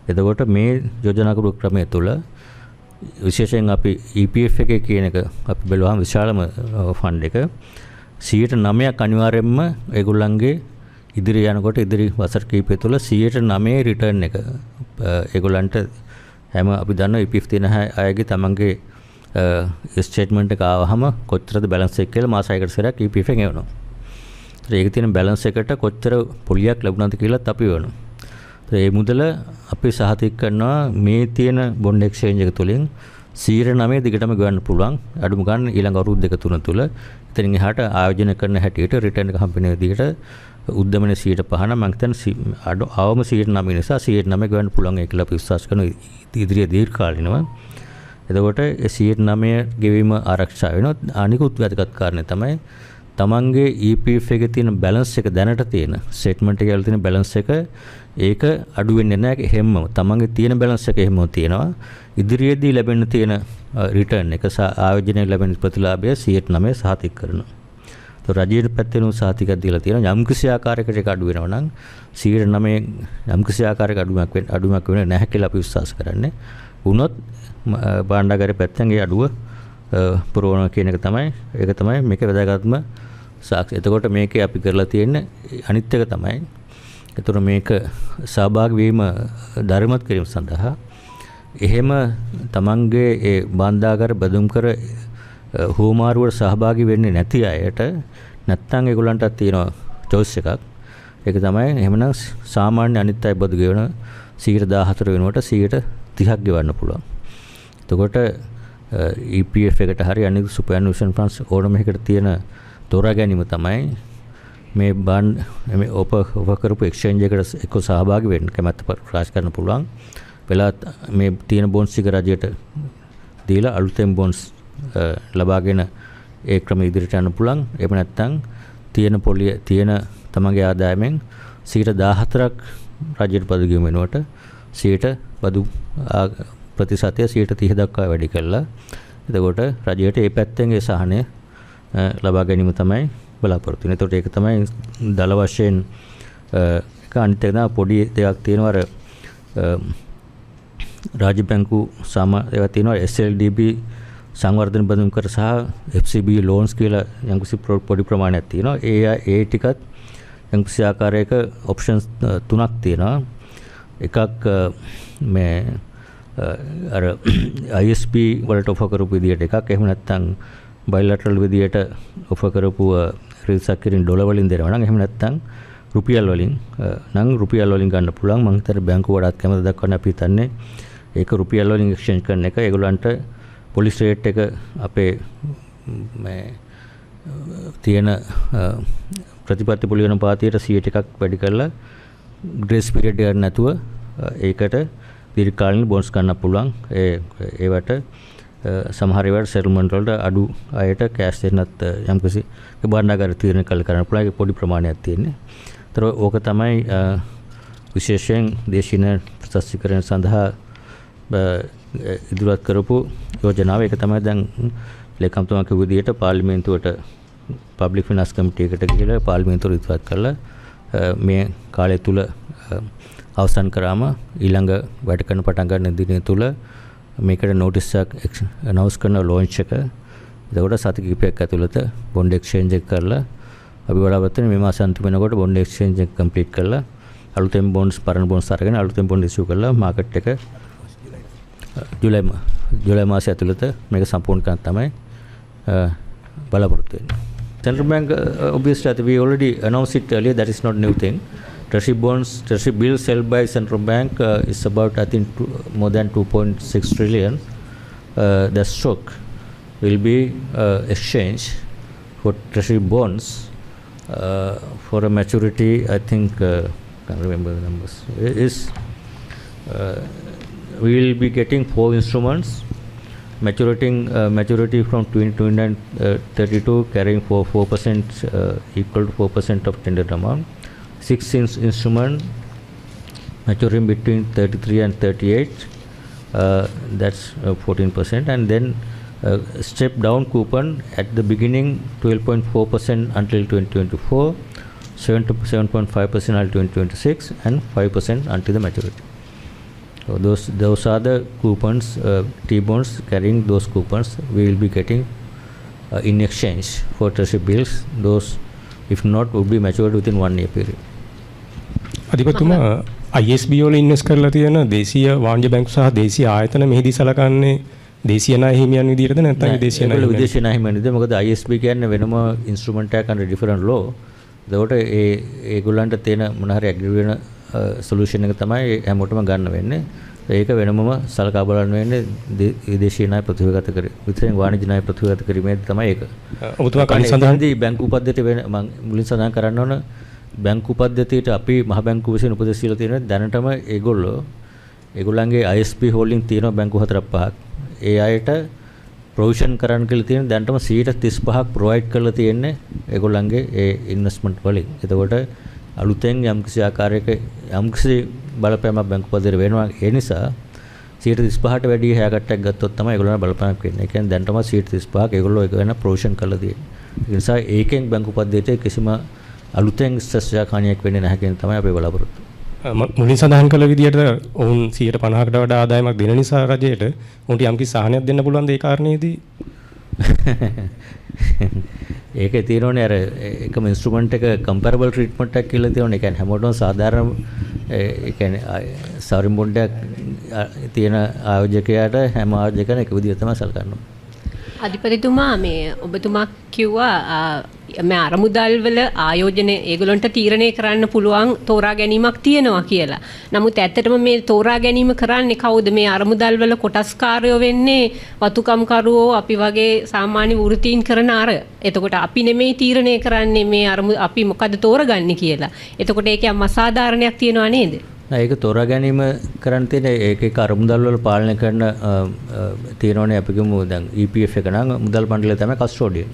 එතකොට මේ යෝජනා කරපු ක්‍රමය තුළ විශේෂයෙන් අපි EPF එකේ කියන එක අපි බැලුවාම විශාලම ෆන්ඩ් එක 9ක් අනිවාර්යයෙන්ම ඒගොල්ලන්ගේ ඉදිරි යනකොට ඉදිරි වසර කිහිපය තුළ 9 රිටර්න් එක ඒගොල්ලන්ට හැම අපි දන්නවා EPF තියෙන අයගේ තමන්ගේ ස්ටේට්මන්ට් එක ආවහම කොච්චරද බැලන්ස් එක කියලා මාස 6කට සැරයක් EPF එකෙන් එවනවා. ඒක තියෙන බැලන්ස් එකට කොච්චර පොලියක් ලැබුණාද කියලාත් අපි වෙනවා. ඒ මුදල අපි සහතික කරනවා මේ තියෙන බොන්ඩ් එක්ස්චේන්ජ් එක තුලින් 9 දිගටම ගෙවන්න පුළුවන්. අඩුම ගන්න ඊළඟ අවුරුදු දෙක තුන තුල. එතනින් එහාට ආයෝජනය කරන හැටියට රිටර්න් එක හම්බෙන විදිහට උද්දමනේ 5% නම් මම හිතන්නේ අවම 9 නිසා 9 ගෙවන්න පුළුවන් ඒක කියලා අපි විශ්වාස කරන ඉදිරියේ දීර්ඝ කාලිනව. එතකොට ඒ 9 ගෙවීම ආරක්ෂා වෙනවා. අනිකුත් වැදගත් කාරණේ තමයි තමන්ගේ EPF එකේ තියෙන බැලන්ස් එක දැනට තියෙන ස්ටේට්මන්ට් එකේ තියෙන බැලන්ස් එක ඒක අඩු වෙන්නේ නැහැ. එහෙමම තමන්ගේ තියෙන බැලන්ස් එක එහෙමම තියෙනවා. ඉදිරියේදී ලැබෙන්න තියෙන රිටර්න් එක ආයෝජනයේ ලැබෙන ප්‍රතිලාභය 9 සහතික කරනවා. તો රජයේ පැත්තෙන් සහතිකයක් දීලා තියෙනවා. යම් කිසි ආකාරයකට ඒක අඩු වෙනවා නම් 9 යම් කිසි ආකාරයක අඩුවක් වෙන්නේ නැහැ කියලා අපි විශ්වාස කරන්නේ. වුණොත් භාණ්ඩාගාරයේ පැත්තෙන් ඒ අඩුව පුරවන කියන එක තමයි ඒක තමයි මේකේ වැදගත්ම සාක්ෂි. එතකොට මේකේ අපි කරලා තියෙන්නේ අනිත් එක තමයි ඒතර මේක සහභාගී වීම ධර්මවත් කිරීම සඳහා එහෙම තමන්ගේ ඒ භාණ්ඩාගාර බඳුම් කර හුවමාරුවට සහභාගී වෙන්නේ නැති අයට නැත්තම් ඒගොල්ලන්ට තියෙන choice එකක්. ඒක තමයි එහෙමනම් සාමාන්‍ය අනිත් අය බදු ගෙවන 14 වෙනුවට 30ක් ගෙවන්න පුළුවන්. එතකොට EPF එකට හරි අනිත් සුපර්ඇනියුෂන් ෆන්ඩ්ස් ඕනම එකකට තියෙන තෝරා ගැනීම තමයි මේ මේ ඔෆර් කරපු එක්ස්චේන්ජ් එකට එක්ක සහභාගී වෙන්න කැමැත්ත ප්‍රකාශ කරන්න පුළුවන්. වෙලා මේ තියෙන බොන්ඩ්ස් ටික රජයට දීලා අලුතෙන් බොන්ඩ්ස් ලබාගෙන ඒ ක්‍රම ඉදිරියට යන්න පුළුවන්. එහෙම නැත්නම් තියෙන පොලිය තියෙන තමන්ගේ ආදායමෙන් 14ක් රජයට බදු ගෙවීම වෙනුවට 100ට බදු ප්‍රතිශතය 30 දක්වා වැඩි කළා. එතකොට රජයට ඒ පැත්තෙන් ඒ සහනය ලබා ගැනීම තමයි බලාපොරොත්තු වෙන්නේ. එතකොට ඒක තමයි දල වශයෙන් එක අනිත් එක පොඩි දෙයක් තියෙනවා අර රාජ්‍ය බැංකු ඒවා තියෙනවා SLDB සංවර්ධන බඳුන් කර සහ FCB loans කියලා යම්කිසි පොඩි ප්‍රමාණයක් තියෙනවා. ඒ ටිකත් යම්කිසි ආකාරයක options 3ක් තියෙනවා. එකක් මේ අර ISP වලට ඔෆර් කරපු විදියට එකක්. එහෙම නැත්නම් බයිලැටරල් විදියට ඔෆර් කරපු රිස්ක් කිරින් ඩොලර් වලින් දෙනවා නම් එහෙම නැත්නම් රුපියල් වලින් ගන්න පුළුවන්. මම හිතන්නේ බැංකුව වඩාත් කැමති දක්වන්න අපි හිතන්නේ ඒක රුපියල් වලින් එක්ස්චේන්ජ් කරන එක. ඒගොල්ලන්ට පොලිස් රේට් එක අපේ මේ තියෙන ප්‍රතිපත්ති පොලියන පාතියට 100 එකක් වැඩි කරලා ග්‍රේස් පීරියඩ් එකක් නැතුව ඒකට දීර්ඝ කාලින බොන්ඩ්ස් ගන්න පුළුවන්. ඒවට සමහර ඒවාට සෙටල්මන්ට් වලට අඩු අයට කෑෂ් දෙන්නත් යම්කිසි භාණ්ඩාගාර තීරණ කළ කරන්න පුළුවන්. ඒක පොඩි ප්‍රමාණයක් තියෙන්නේ. ඒතර ඕක තමයි විශේෂයෙන් දේශීය ප්‍රතිස්ථාපනය සඳහා ඉදිරිපත් කරපු යෝජනාව. ඒක තමයි දැන් ලේකම්තුමා කිව්ව විදිහට පාර්ලිමේන්තුවට පබ්ලික් ෆිනාන්ස් කමිටු එකට ගිහලා පාර්ලිමේන්තුවට ඉදිරිපත් කළා. මේ කාලය තුල අවසන් කරාම ඊළඟ වැඩ කරන පටන් ගන්න දින තුල මේකට නෝටිස් එකක් අනවුන්ස් කරන ලොන්ච් එක. එතකොට සති කිහිපයක් ඇතුළත බොන්ඩ් එක්ස්චේන්ජ් එක කරලා අපි බලාපොරොත්තු වෙන මේ මාස අන්තිම වෙනකොට බොන්ඩ් එක්ස්චේන්ජ් එක කම්ප්ලීට් කරලා අලුතෙන් බොන්ඩ්ස් පරණ බොන්ඩ්ස් අරගෙන අලුතෙන් බොන්ඩ් ඉෂුව කරලා මාකට් එක ජූලයි මාසය ඇතුළත මේක සම්පූර්ණ කරන්න තමයි බලාපොරොත්තු වෙන්නේ. Central Bank obviously we already announced it earlier, that is not new thing. Treasury bills held by Central Bank is about I think more than 2.6 trillion. The stock will be exchanged for treasury bonds for a maturity, I think can't remember the numbers, is we will be getting 4 instruments maturity from 2032 carrying 4% equal to 4% of tender amount. 6 instrument maturing between 33 and 38, that's 14%, and then step down coupon at the beginning 12.4% until 2024, 7.5% until 2026, and 5% until the maturity. So those are the coupons, T-bonds carrying those coupons we will be getting in exchange for treasury bills. Those, if not, would be matured within 1 year period. අධිපතිතුමා ISB වල invest කරලා තියෙන දේශීය වාණිජ බැංකු සහ දේශීය ආයතන මෙහිදී සලකන්නේ දේශීය ණය හිමියන් විදිහටද නැත්නම් විදේශීය ණය හිමියන්? විදේශීය ණය හිමියන් විදිහට. මොකද ISB කියන්නේ වෙනම ඉන්ස්ට්‍රුමන්ට් එකක් under different law. ඒකට ඒගොල්ලන්ට තියෙන මොන හරි ඇග්‍රී වෙන සොලියුෂන් එක තමයි හැමෝටම ගන්න වෙන්නේ. ඒක වෙනමම සලකා බලන්න වෙන්නේ විදේශීය ණය ප්‍රතිවගත කර විතරින් වාණිජ ණය ප්‍රතිවගත කිරීමේදී තමයි ඒක. ඔබතුමා කලින් සඳහන්දී බැංකු උපද්දයට වෙන මම මුලින් සඳහන් කරන්න ඕන බැංකු උපද්දතියට අපි මහ බැංකුව විසින් උපදෙස් දීලා තියෙනවා දැනටම ඒගොල්ලන්ගේ ISB හෝල්ඩින් තියෙනවා බැංකු 4-5ක්. ඒ අයට ප්‍රොවිෂන් කරන්න කියලා තියෙන දැනටම 35%ක් ප්‍රොවයිඩ් කරලා තියෙන්නේ ඒගොල්ලන්ගේ ඒ ඉන්වෙස්ට්මන්ට් වලින්. එතකොට අලුතෙන් යම්කිසි ආකාරයක යම්කිසි බලපෑමක් බැංකු උපද්දයට වෙනවා. ඒ නිසා 35%ට වැඩි හැකට්ටක් ගත්තොත් තමයි ඒගොල්ලන්ට බලපෑමක් වෙන්නේ. ඒ කියන්නේ දැනටම 35%ක් ඒගොල්ලෝ ඒක වෙන ප්‍රොවිෂන් කරලා තියෙන්නේ. ඒ නිසා ඒකෙන් බැංකු උපද්දයට කිසිම අලුතෙන් ස්ථායකාණියක් වෙන්නේ නැහැ කියන තමයි අපේ බලාපොරොත්තු. මුලින් සඳහන් කළ විදිහට ඔවුන් 50%කට වඩා ආදායමක් දෙන නිසා රජයට උන්ට යම්කිසි සහනයක් දෙන්න පුළුවන් ඒ කාරණේදී ඒකේ තියෙනෝනේ අර එකම ඉන්ස්ට්‍රුමන්ට් එක කම්පැරබල් ට්‍රීට්මන්ට් එකක් කියලා තියෙනෝනේ. ඒ කියන්නේ හැමෝටම සාධාරණ ඒ කියන්නේ සවරින් බොන්ඩ් එකක් තියෙන ආයෝජකයාට හැම ආයෝජකයන් එක විදිහට තමයි සලකන්නේ. අධිපතිතුමා මේ ඔබතුමා කිව්වා මේ අරමුදල් වල ආයෝජන ඒගොල්ලන්ට තීරණය කරන්න පුළුවන් තෝරා ගැනීමක් තියෙනවා කියලා. නමුත් ඇත්තටම මේ තෝරා ගැනීම කරන්නේ කවුද? මේ අරමුදල් වල කොටස්කාරයෝ වෙන්නේ වතුකම්කරුවෝ අපි වගේ සාමාන්‍ය වෘත්තීන් කරන අර. එතකොට අපි නෙමෙයි තීරණය කරන්නේ මේ අපි මොකද තෝරගන්නේ කියලා. එතකොට ඒකේ අසාධාරණයක් තියෙනවා නේද? ඒක තෝරා ගැනීම කරන්න තියෙන ඒක අරමුදල් වල පාලනය කරන තියෙනෝනේ අපි කියමු දැන් EPF එක නම් මුදල් මණ්ඩලය තමයි කස්ටෝඩියන්.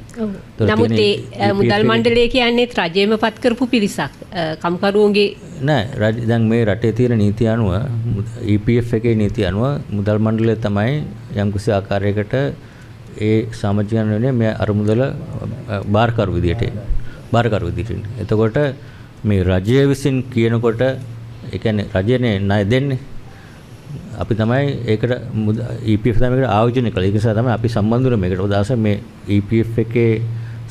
නමුත් ඒ මුදල් මණ්ඩලය කියන්නේ රජයේම පත් කරපු පිරිසක්. කම්කරුවෝගේ නෑ දැන් මේ රටේ තියෙන නීති අනුව EPF එකේ නීති අනුව මුදල් මණ්ඩලය තමයි යම්කිසි ආකාරයකට ඒ සමාජිකයන් වෙන්නේ මේ අරමුදල බාරකරු විදියට. එතකොට මේ රජය විසින් කියනකොට ඒ කියන්නේ රජයනේ ණය දෙන්නේ. අපි තමයි ඒකට EPF තමයි ඒකට ආයෝජනය කළේ. ඒක නිසා තමයි අපි සම්බන්ධ වෙන්නේ මේකට. උදාහරණ මේ EPF එකේ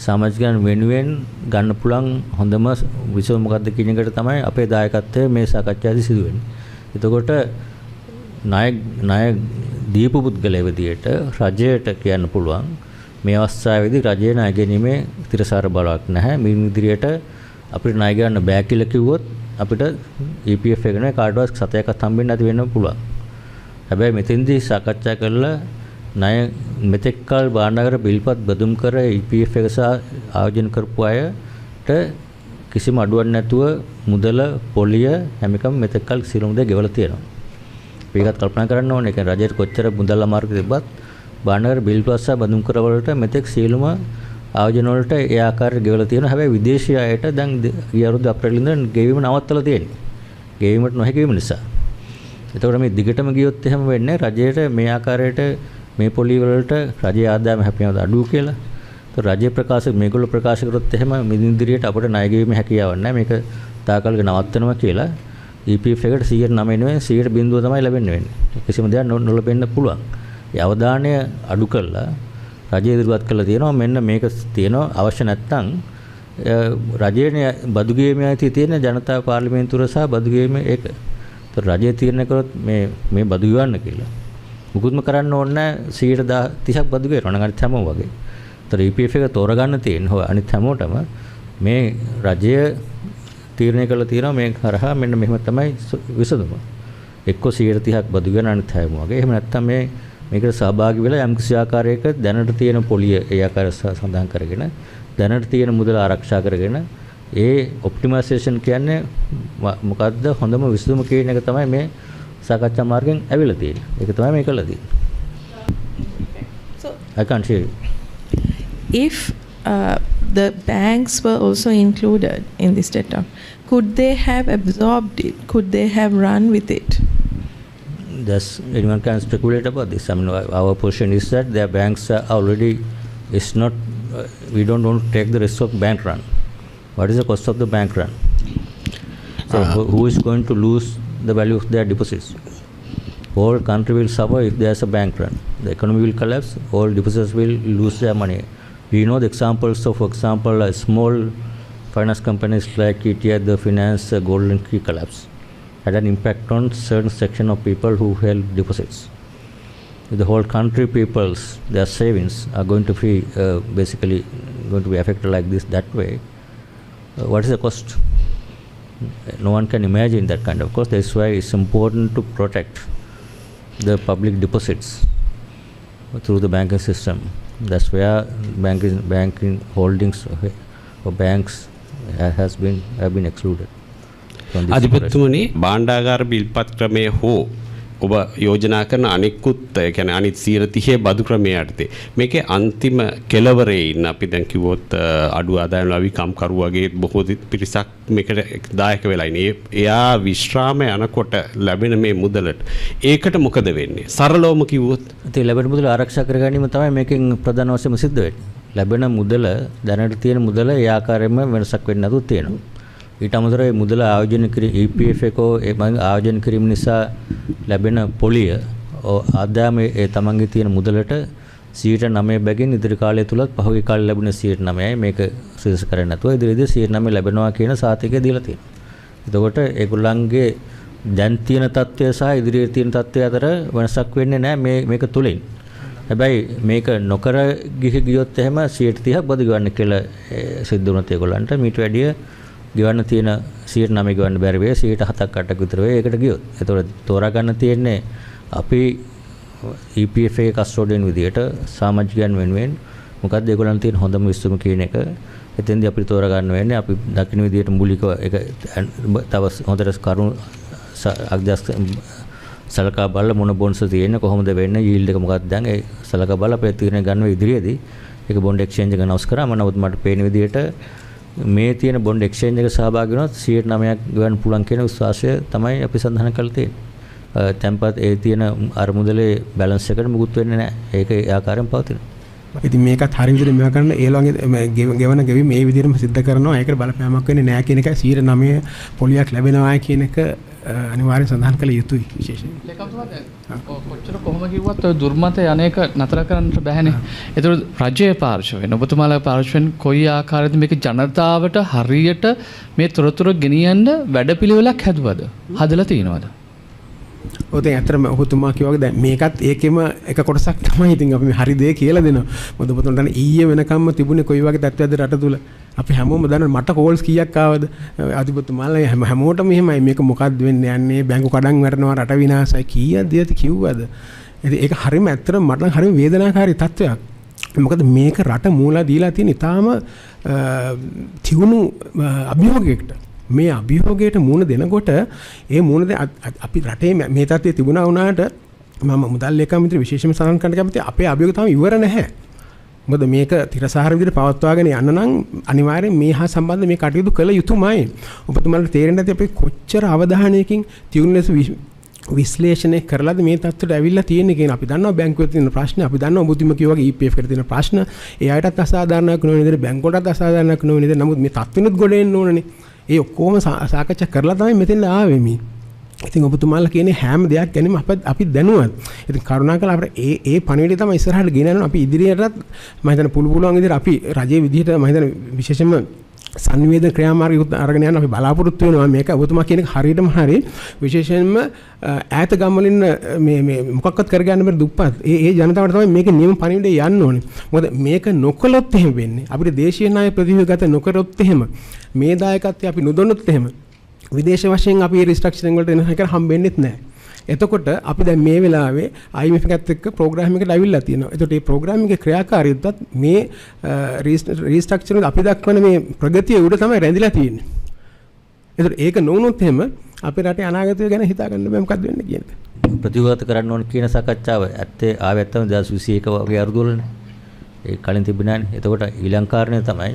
සමාජිකයන් වෙනුවෙන් ගන්න පුළුවන් හොඳම විසඳුම මොකක්ද කියන එකට තමයි අපේ දායකත්වය මේ සාකච්ඡාවේදී සිදු වෙන්නේ. එතකොට ණය දීපු පුද්ගලයා විදියට රජයට කියන්න පුළුවන් මේ අවස්ථාවේදී රජයේ ණය ගැනීමේ තිරසාර බලයක් නැහැ. මේ ඉදිරියට අපිට ණය ගන්න බෑ කියලා කිව්වොත් අපිට EPF එක නේ කාඩ්වත් සතයක්වත් හම්බෙන්නේ නැති වෙන්න පුළුවන්. හැබැයි මෙතෙන්දී සාකච්ඡා කරලා ණය මෙතෙක් කල බාණ්ඩාගාර බිල්පත් බදුම් කර EPF එක සහ ආයෝජන කරපු අයට කිසිම අඩුවක් නැතුව මුදල පොලිය හැම එකම මෙතෙක් කල සියලුම දේ ගෙවලා තියෙනවා. මේකත් කල්පනා කරන්න ඕනේ. ඒ කියන්නේ රජයට කොච්චර මුදල් අමාරු තිබ්බත් බාණ්ඩාගාර බිල්පත් සහ බදුම් කරවලට මෙතෙක් සියලුම ආයෝජන වලට ඒ ආකාරයට ගෙවලා තියෙනවා. හැබැයි විදේශීය අයට දැන් ගිය අවුරුදු අප්‍රේල් ඉඳන් ගෙවීම නවත්තලා තියෙනවා. ගෙවීමට නොහැකි වීම නිසා. එතකොට මේ දිගටම ගියොත් එහෙම වෙන්නේ රජයට මේ ආකාරයට මේ පොලි වලට රජයේ ආදායම හැපෙනවද අඩු කියලා. તો රජයේ ප්‍රකාශ මේගොල්ලෝ ප්‍රකාශ කරොත් එහෙම මිදින්දිරියට අපිට ණය ගෙවීමේ හැකියාවක් නැහැ. මේක තාකල්ක නවත්තනවා කියලා EPF එකට 109 නෙවෙයි 100% තමයි ලැබෙන්න වෙන්නේ. කිසිම දෙයක් නොලැබෙන්න පුළුවන්. ඒ අවධානය අඩු කළා රජය ඉදිරිපත් කළා තියෙනවා මෙන්න මේක තියෙනවා අවශ්‍ය නැත්නම් රජයේ බදු ගෙවීමේ අයිතිය තියෙන ජනතා පාර්ලිමේන්තුව සහ බදු ගෙවීමේ ඒක. તો රජය තීරණය කරොත් මේ බදු ගෙවන්න කියලා. මුකුත්ම කරන්න ඕනේ නැහැ 130ක් බදු ගෙවනවා නම් අනිත් හැමෝම වගේ. તો EPF එක තෝරගන්න තියෙන හොය අනිත් හැමෝටම මේ රජය තීරණය කළා තියෙනවා මේ කරහා මෙන්න මෙහෙම තමයි විසඳුම. එක්ක 130ක් බදු ගෙවන අනිත් හැමෝම වගේ. එහෙම නැත්නම් මේකට සහභාගී වෙලා යම් කිසි ආකාරයක දැනට තියෙන පොලිය ඒ ආකාරය සඳහන් කරගෙන දැනට තියෙන මුදල ආරක්ෂා කරගෙන ඒ ඔප්ටිමයිසේෂන් කියන්නේ මොකද්ද හොඳම විසඳුම කියන එක තමයි මේ සාකච්ඡා මාර්ගයෙන් ඇවිල්ලා තියෙන්නේ. ඒක තමයි මේ කළා තියෙන්නේ. So I can't hear you. If the banks were also included in this data, could they have absorbed it? Could they have run with it? Does anyone can speculate about this? I mean, our position is that their banks are already is not. We don't want to take the risk of bank run. What is the cost of the bank run? So who is going to lose the value of their deposits? Whole country will suffer if there's a bank run. The economy will collapse. All depositors will lose their money. We know the examples of, for example, small finance companies like ETI, the finance, Golden Key collapse had an impact on certain section of people who held deposits. If the whole country people's their savings are going to be basically going to be affected like this that way, what is the cost? No one can imagine that kind of cost. That's why it's important to protect the public deposits through the banking system. That's where banking holdings or banks have been excluded. අධිපතිතුමනි භාණ්ඩාගාර බිල්පත් ක්‍රමය හෝ ඔබ යෝජනා කරන අනෙකුත් කියන්නේ අනිත් 130 බදු ක්‍රමය යටතේ මේකේ අන්තිම කෙලවරේ ඉන්න අපි දැන් කිව්වොත් අඩු ආදායම් ලබිකම් කරු වගේ බොහෝ පිරිසක් මේකට දායක වෙලා ඉන්නේ. එයා විශ්‍රාම යනකොට ලැබෙන මේ මුදලට ඒකට මොකද වෙන්නේ? සරලවම කිව්වොත් ඉතින් ලැබෙන මුදල ආරක්ෂා කර ගැනීම තමයි මේකෙන් ප්‍රධාන වශයෙන්ම සිද්ධ වෙන්නේ. ලැබෙන මුදල දැනට තියෙන මුදල ඒ ආකාරයෙන්ම වෙනසක් වෙන්නේ නැතුව තියෙනවා. ඊට අමතරව මුදල ආයෝජන කිරීම EPF එකෝ ඒ ආයෝජන කිරීම නිසා ලැබෙන පොලිය ආදායම ඒ තමන්ගේ තියෙන මුදලට 9% බැගින් ඉදිරි කාලය තුලත් පහුගිය කාලේ ලැබුණ 9%යි මේක සිදු කරන්නේ නැතුව ඉදිරියේදී 9% ලැබෙනවා කියන සාතිකය දීලා තියෙනවා. එතකොට ඒගොල්ලන්ගේ දැන් තියෙන තත්ත්වය සහ ඉදිරියේ තියෙන තත්ත්වය අතර වෙනසක් වෙන්නේ නැහැ මේක තුලින්. හැබැයි මේක නොකර ගියොත් එහෙම 30% බදු ගන්න කියලා සිද්ධ වුණත් ඒගොල්ලන්ට මීට වැඩිය ගෙවන්න තියෙන 9% ගෙවන්න බැරි වෙයි 7%ක් 8%ක් විතර වෙයි ඒකට ගියොත්. ඒතකොට තෝරා ගන්න තියෙන්නේ අපි EPF එකේ කස්ටෝඩියන් විදියට සමාජිකයන් වෙනුවෙන් මොකක්ද ඒගොල්ලන් තියෙන හොඳම විශ්සුම කියන එක. එතෙන්දී අපිට තෝරා ගන්න වෙන්නේ අපි දකින්න විදියට මූලිකව ඒක තව හොඳට කරුණු අධ්‍යස්ත සලකා බලලා මොන බොන්ඩ්ස් තියෙන්නේ කොහොමද වෙන්නේ යීල්ඩ් එක මොකක්ද දැන් ඒ සලකා බලලා අපේ තීරණ ගන්න ඉදිරියේදී ඒක බොන්ඩ් එක්ස්චේන්ජ් එක අනවුන්ස් කරාම නමුත් මට පේන විදියට මේ තියෙන බොන්ඩ් එක්ස්චේන්ජ් එක සහභාගී වුණොත් 9% ගන්න පුළුවන් කියන විශ්වාසය තමයි අපි සඳහන් කරලා තියෙන්නේ. tempat ඒ තියෙන අරමුදලේ බැලන්ස් එකට මුකුත් වෙන්නේ නැහැ. ඒක ඒ ආකාරයෙන් පවතිනවා. ඉතින් මේකත් හරිය විදිහට මේවා කරන ඒලොන්ගේ ගෙවන ගෙවි මේ විදිහටම සිද්ධ කරනවා. ඒකට බලපෑමක් වෙන්නේ නැහැ කියන එකයි 9% පොලියක් ලැබෙනවා කියන එක අනිවාර්යෙන් සඳහන් කළ යුතුයි විශේෂයෙන්. කොච්චර කොහොම කිව්වත් ඔය දුර්මත යන්නේක නතර කරන්න බෑනේ. ඒතකොට රජයේ පාර්ශවයෙන් ඔබතුමාලා පාර්ශවයෙන් කොයි ආකාරයකද මේක ජනතාවට හරියට මේ තොරතුරු ගෙනියන්න වැඩපිළිවෙලක් හැදුවද? හදලා තියෙනවද? ඔතෙන් ඇත්තටම ඔබතුමා කිව්වා වගේ දැන් මේකත් ඒකෙම එක කොටසක් තමයි. ඉතින් අපි මේ හරි දේ කියලා දෙනවා. මොකද ඔබතුමාට දැන් ඊයේ වෙනකම්ම තිබුණේ කොයි වගේ තත්ත්වයක්ද රට තුල. අපි හැමෝම දන්නවා මට කෝල්ස් කීයක් ආවද? අධිපතිතුමාලා හැමෝටම එහෙමයි මේක මොකක්ද වෙන්නේ යන්නේ බැංකු කඩන් වැටෙනවා රට විනාශයි කීයක්ද කිව්වද? ඉතින් ඒක හරියම ඇත්තටම මට නම් හරියම වේදනාකාරී තත්ත්වයක්. මොකද මේක රට මූලා දීලා තියෙන ඉතාලම තියුණු අභියෝගයකට. මේ අභියෝගයට මුහුණ දෙනකොට ඒ මුහුණ අපි රටේ මේ තත්ත්වයේ තිබුණා වුණාට මම මුදල් ලේකම් මිත්‍ර විශේෂම සඳහන් කරන්න කැමතියි අපේ අභියෝගය තාම ඉවර නැහැ. මොකද මේක තිරසාර විදිහට පවත්වාගෙන යන්න නම් අනිවාර්යෙන් මේ හා සම්බන්ධ මේ කටයුතු කළ යුතුමයි. ඔබතුමාලට තේරෙන්නේ නැති අපි කොච්චර අවධානයකින් තියුණු ලෙස විශ්ලේෂණය කරලාද මේ තත්ත්වයට ඇවිල්ලා තියෙන්නේ කියන අපි දන්නවා බැංකුවේ තියෙන ප්‍රශ්න අපි දන්නවා ඔබතුමා කිව්වා වගේ EPF එකට තියෙන ප්‍රශ්න ඒ අයටත් අසාධාරණයක් නොවන විදිහට බැංකුවටත් අසාධාරණයක් නොවන විදිහට නමුත් මේ තත්ත්වෙනුත් ගොඩ එන්න ඕනනේ. ඒ ඔක්කොම සාකච්ඡා කරලා තමයි මෙතෙන් ආවේ මේ. ඉතින් ඔබතුමාලා කියන්නේ හැම දෙයක් ගැනීම අපි දැනුවත්. ඉතින් කරුණාකරලා අපිට ඒ පණිවිඩය තමයි ඉස්සරහට ගෙනයන්න අපි ඉදිරියටත් මම හිතන්නේ පුළුවන් විදිහට අපි රජයේ විදිහට මම හිතන්නේ විශේෂයෙන්ම සංවේදන ක්‍රියාමාර්ගය අරගෙන යන්න අපි බලාපොරොත්තු වෙනවා. මේක ඔබතුමා කියන එක හරියටම හරි. විශේෂයෙන්ම ඈත ගම්වලින් මේ මොකක්වත් කරගන්න බැරි දුප්පත් ඒ ජනතාවට තමයි මේකේ නියම පණිවිඩය යන්න ඕනේ. මොකද මේක නොකළොත් එහෙම වෙන්නේ. අපිට දේශීය ණය ප්‍රතිව්‍යුහගත නොකරොත් එහෙම මේ දායකත්වය අපි නොදොන්නොත් එහෙම විදේශ වශයෙන් අපි රිස්ට්‍රක්චරින් වලට එන එක හම්බෙන්නෙත් නැහැ. එතකොට අපි දැන් මේ වෙලාවේ IMF එකත් එක්ක ප්‍රෝග්‍රෑම් එකකට අවිල්ලා තියෙනවා. එතකොට මේ ප්‍රෝග්‍රෑම් එකේ ක්‍රියාකාරීත්වයත් මේ රිස්ට්‍රක්චරින් අපි දක්වන මේ ප්‍රගතිය උඩ තමයි රැඳිලා තියෙන්නේ. එතකොට ඒක නොවුනොත් එහෙම අපේ රටේ අනාගතය ගැන හිතා ගන්න බෑ මොකක්ද වෙන්නේ කියන එක. ප්‍රතිවාද කරන්න ඕන කියන සාකච්ඡාව ඇත්තේ ආවේ ඇත්තම 2021 වගේ අරුදුවලනේ. ඒ කලින් තිබුණානේ. එතකොට ඊළඟ කාරණේ තමයි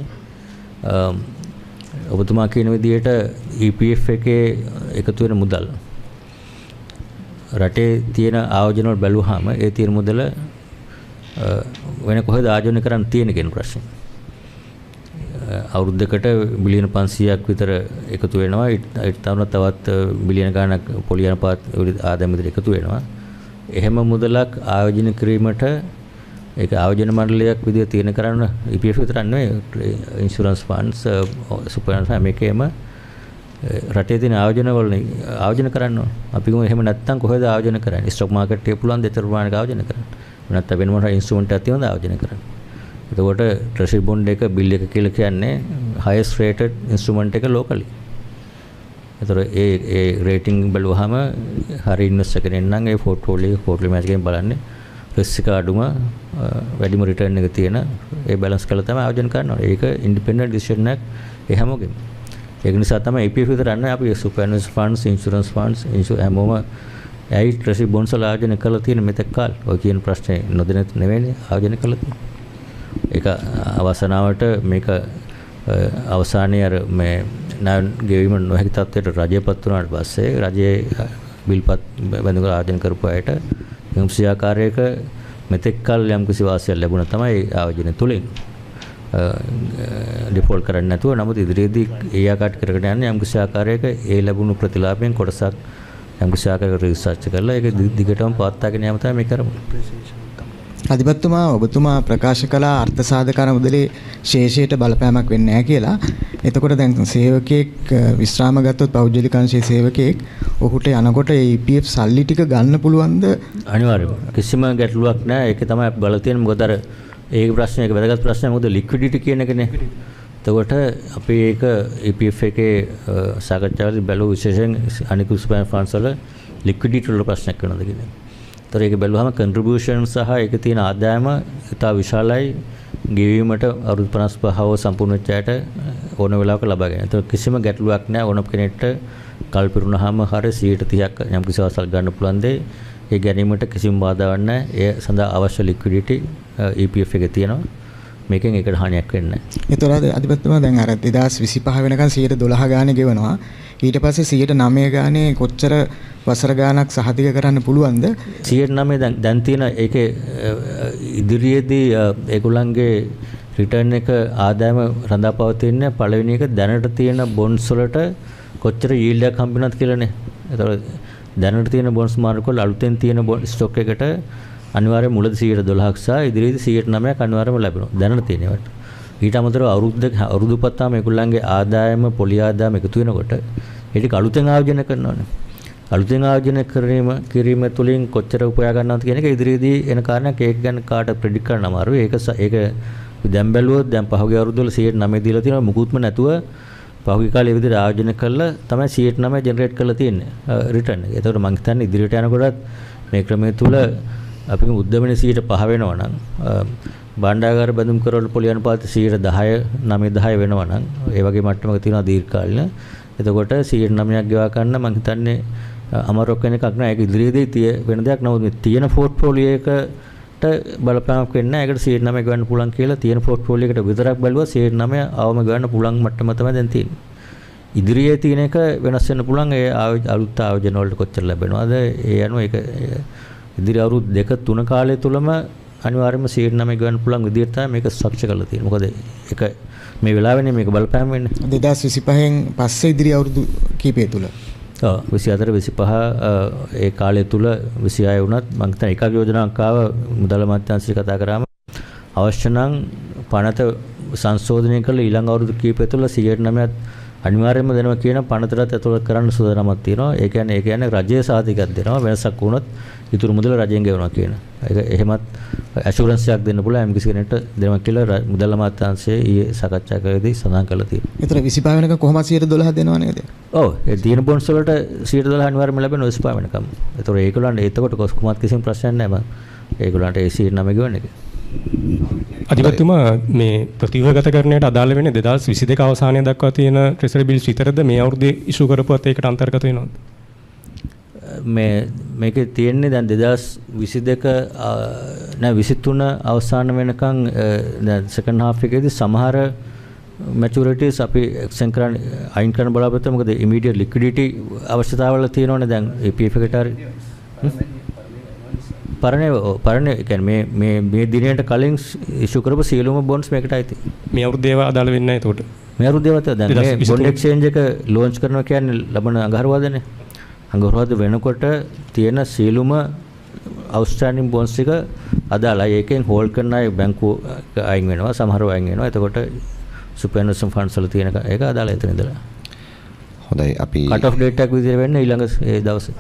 ඔබතුමා කියන විදිහට EPF එකේ එකතු වෙන මුදල් රටේ තියෙන ආයෝජන වල බැලුවාම ඒ තියෙන මුදල වෙන කොහෙද ආයෝජනය කරන්න තියෙන කියන ප්‍රශ්නේ. අවුරුද්දකට බිලියන 500ක් විතර එකතු වෙනවා. ඊට තවත් බිලියන ගණනක් පොලියන පාත් ආදායම විතර එකතු වෙනවා. එහෙම මුදලක් ආයෝජනය කිරීමට ඒක ආයෝජන මණ්ඩලයක් විදිහට තියෙන කරන්න EPF විතරක් නෙවෙයි ඉන්ෂුරන්ස් ෆන්ඩ්ස් සුපර් මේකේම රටේ තියෙන ආයෝජන කරන්න ඕන. අපි ගමු එහෙම නැත්නම් කොහෙද ආයෝජන කරන්නේ? ස්ටොක් මාකට් එකේ පුළුවන් දෙතර ප්‍රමාණයක ආයෝජන කරන්න. නැත්නම් වෙන මොනවා ඉන්ස්ට්‍රුමන්ට් එකක් තියෙනවද ආයෝජන කරන්න. එතකොට ට්‍රෙෂරි බොන්ඩ් එක බිල් එක කියලා කියන්නේ highest rated instrument එක locally. එතකොට ඒ රේටින් බලුවාම හරි ඉන්වෙස්ටර් කෙනෙක් නම් ඒ පෝර්ට්ෆෝලියෝ මැච් එකෙන් බලන්නේ රිස්ක් එක අඩුම වැඩිම රිටර්න් එක තියෙන ඒ බැලන්ස් කරලා තමයි ආයෝජන කරනවා. ඒක ඉන්ඩිපෙන්ඩන්ට් ඩිසිෂන් එකක් ඒ හැමෝගෙම. ඒක නිසා තමයි EPF විතර නැහැ අපි සුපර්නස් ෆන්ඩ්ස් ඉන්ෂුරන්ස් ෆන්ඩ්ස් හැමෝම ඇයි ට්‍රෙෂරි බොන්ඩ්ස් වල ආයෝජන කරලා තියෙන මෙතෙක් කාල ඔය කියන ප්‍රශ්නේ නොදැන නෙවෙයි ආයෝජන කරලා තියෙන්නේ. ඒක අවසනාවට මේක අවසානයේ අර මේ ගෙවීම නොහැකි තත්ත්වයට රජයපත් වුණාට පස්සේ රජයේ බිල්පත් බඳුන ආයෝජන කරපු අයට යම්කිසි ආකාරයක මෙතෙක් කල් යම්කිසි වාසියක් ලැබුණා තමයි ආයෝජන තුලින් ඩිෆෝල්ට් කරන්නේ නැතුව නමුත් ඉදිරියේදී ඒ ආකාරයට කරගෙන යන්නේ යම්කිසි ආකාරයක ඒ ලැබුණු ප්‍රතිලාභයෙන් කොටසක් යම්කිසි ආකාරයක රිසර්ච් කරලා ඒක දිගටම පවත්වාගෙන යාම තමයි මේ කරමු. අධිපතිතුමා ඔබතුමා ප්‍රකාශ කළ අර්ථ සාධකන මුදලේ ශේෂයට බලපෑමක් වෙන්නේ නැහැ කියලා. එතකොට දැන් සේවකයෙක් විශ්‍රාම ගත්තොත් පෞද්ගලික අංශයේ සේවකයෙක් ඔහුට යනකොට ඒ EPF සල්ලි ටික ගන්න පුළුවන්ද? අනිවාර්යයෙන්ම. කිසිම ගැටලුවක් නැහැ. ඒක තමයි බලලා තියෙන්නේ. මොකද අර ඒ ප්‍රශ්නේ එක වැදගත් ප්‍රශ්නයක්. මොකද ලික්විඩිටි කියන එකනේ. එතකොට අපි ඒක EPF එකේ සාකච්ඡාවේදී බැලුව විශේෂයෙන් අනිකුත් ස්පෑම් ෆන්ඩ්ස් වල ලික්විඩිටි වල ප්‍රශ්නයක් වෙනවද කියන්නේ. ඒතර ඒක බැලුවම කන්ට්‍රිබියුෂන් සහ ඒක තියෙන ආදායම ඉතා විශාලයි ගෙවීමට අවුරුදු 55ව සම්පූර්ණ වෙච්ච අයට ඕන වෙලාවක ලබා ගන්න. ඒතර කිසිම ගැටලුවක් නැහැ. ඕන කෙනෙක්ට කල් පිරුණාම හරිය 130ක් යම් කිසි අවස්ථාවක් ගන්න පුළුවන් දෙයි. ඒ ගැනීමට කිසිම බාධාවක් නැහැ. ඒ සඳහා අවශ්‍ය ලික්විඩිටි EPF එකේ තියෙනවා. මේකෙන් ඒකට හානියක් වෙන්නේ නැහැ. ඒතර අධිපතිතුමා දැන් අර 2025 වෙනකන් 112 ගානේ ගෙවනවා. ඊට පස්සේ 109 ගානේ කොච්චර වසර ගානක් සහතික කරන්න පුළුවන්ද? 109 දැන් තියෙන ඒකේ ඉදිරියේදී ඒගොල්ලන්ගේ රිටර්න් එක ආදායම රඳාපවතින පළවෙනි එක දැනට තියෙන බොන්ඩ්ස් වලට කොච්චර යීල්ඩ් එකක් හම්බ වෙනවද කියලානේ. ඒතකොට දැනට තියෙන බොන්ඩ්ස් මාර්කවල අලුතෙන් තියෙන ස්ටොක් එකට අනිවාර්යයෙන් මුලදී 112ක් සහ ඉදිරියේදී 109ක් අනිවාර්යයෙන්ම ලැබෙනවා. දැනට තියෙනවට. ඊට අමතරව අවුරුදු පත්තාම ඒගොල්ලන්ගේ ආදායම පොලි ආදායම එකතු වෙනකොට ඒක අලුතෙන් ආයෝජන කරනවානේ. අලුතෙන් ආයෝජන කිරීම තුළින් කොච්චර උපයා ගන්නවද කියන එක ඉදිරියේදී එන කාරණයක්. ඒක ගැන කාට ප්‍රෙඩික්ට් කරන්න අමාරුයි. ඒක දැන් බැලුවොත් දැන් පහුගිය අවුරුද්දවල 109 දීලා තියෙනවා. මුකුත්ම නැතුව පහුගිය කාලේ විදිහට ආයෝජන කළා තමයි 109 ජෙනරේට් කරලා තියෙන්නේ රිටර්න් එක. ඒතකොට මම හිතන්නේ ඉදිරියට යනකොටත් මේ ක්‍රමයේ තුල අපි උද්දමනේ 105 වෙනවා නම් භාණ්ඩාගාර බඳුම් කරවල පොලි අනුපාත 9-10 වෙනවා නම් ඒ වගේ මට්ටමක තියෙනවා දීර්ඝකාලීන. එතකොට 109ක් ගෙවා ගන්න මම හිතන්නේ අමාරුවක් වෙන එකක් නෑ. ඒක ඉදිරියේදී වෙන දෙයක්. නමුත් මේ තියෙන පෝර්ට්ෆෝලියෝ එකට බලපෑමක් වෙන්නේ නෑ. ඒකට 109 ගන්න පුළුවන් කියලා තියෙන පෝර්ට්ෆෝලියෝ එකට විතරක් බලුවා 109 අවම ගන්න පුළුවන් මට්ටම තමයි දැන් තියෙන්නේ. ඉදිරියේ තියෙන එක වෙනස් වෙන්න පුළුවන්. ඒ අලුත් ආයෝජන වලට කොච්චර ලැබෙනවද? ඒ අනුව ඒක ඉදිරි අවුරුදු 2-3 කාලය තුලම අනිවාර්යයෙන්ම 109 ගන්න පුළුවන් විදිහට තමයි මේක ස්ට්‍රක්චර් කරලා තියෙන්නේ. මොකද ඒක මේ වෙලාවෙනේ මේක බලපෑම් වෙන්නේ. 2025න් පස්සේ ඉදිරි අවුරුදු කීපය තුල. ඔව් 24 25 ඒ කාලය තුල 26 වුණත් මම හිතන එකක් යෝජනාවක් ආව මුදල් අමාත්‍යාංශය කතා කරාම අවශ්‍ය නම් පනත සංශෝධනය කළ ඊළඟ අවුරුදු කීපය තුල 109ක් අනිවාර්යයෙන්ම දෙනවා කියන පනතරත් ඇතුළත් කරන්න සූදානමක් තියෙනවා. ඒ කියන්නේ රජයේ සාධිකයක් දෙනවා. වෙනසක් වුණොත් ඉතුරු මුදල රජයෙන් ගෙවනවා කියන. ඒක එහෙමත් ඇෂුරන්ස් එකක් දෙන්න පුළුවන් එම් කිසි කෙනෙක්ට දෙනවා කියලා මුදල් අමාත්‍යාංශයේ ඊයේ සාකච්ඡා කරේදී සඳහන් කරලා තියෙනවා. ඒතර 25 වෙනකන් කොහොමද 112 දෙනව නේද? ඔව් ඒ තියෙන බොන්ඩ්ස් වලට 112 අනිවාර්යයෙන්ම ලැබෙනවා 25 වෙනකම්. ඒතර ඒගොල්ලන්ට එතකොට කොහොමත් කිසිම ප්‍රශ්නයක් නැහැ මම. ඒගොල්ලන්ට ඒ 109 ගෙවන එක. අධිපතිතුමා මේ ප්‍රතිව්‍යුහගතකරණයට අදාළ වෙන්නේ 2022 අවසානය දක්වා තියෙන ට්‍රෙසරි බිල්ස් විතරද මේ අවුරුද්දේ ඉෂු කරපුවත් ඒකට අන්තර්ගත වෙනවද? මේකේ තියෙන්නේ දැන් 2022 23 අවසාන වෙනකන් දැන් සෙකන්ඩ් හාෆ් එකේදී සමහර මැචුරිටිස් අපි එක්ස්ටෙන්ඩ් කරන්න අයින් කරන්න බලාපොරොත්තු වෙනවා. මොකද ඉමීඩියට් ලික්විඩිටි අවශ්‍යතාවල තියෙනවනේ දැන් EPF එකට හරි පරණ කියන්නේ මේ දිනයට කලින් ඉෂු කරපු සියලුම බොන්ඩ්ස් මේකට අයිති. මේ අවුරුද්ද ඒවා අදාළ වෙන්නේ නැහැ එතකොට. මේ අවුරුද්ද ඒවා දැන් මේ බොන්ඩ් එක්ස්චේන්ජ් එක ලොන්ච් කරනවා කියන්නේ ලබන අඟහරුවාදනේ. අඟහරුවාද වෙනකොට තියෙන සියලුම අවුස්ට්‍රේලියානු බොන්ඩ්ස් ටික අදාළයි. ඒකෙන් හෝල්ඩ් කරන අය බැංකුව අයින් වෙනවා, සමහරව අයින් වෙනවා. එතකොට සුපර්නේෂන් ෆන්ඩ්ස් වල තියෙන එක අදාළයි එතන ඉඳලා. හොඳයි අපි කට් ඔෆ් ඩේට් එකක් විදිහට වෙන්නේ ඊළඟ ඒ දවසේ.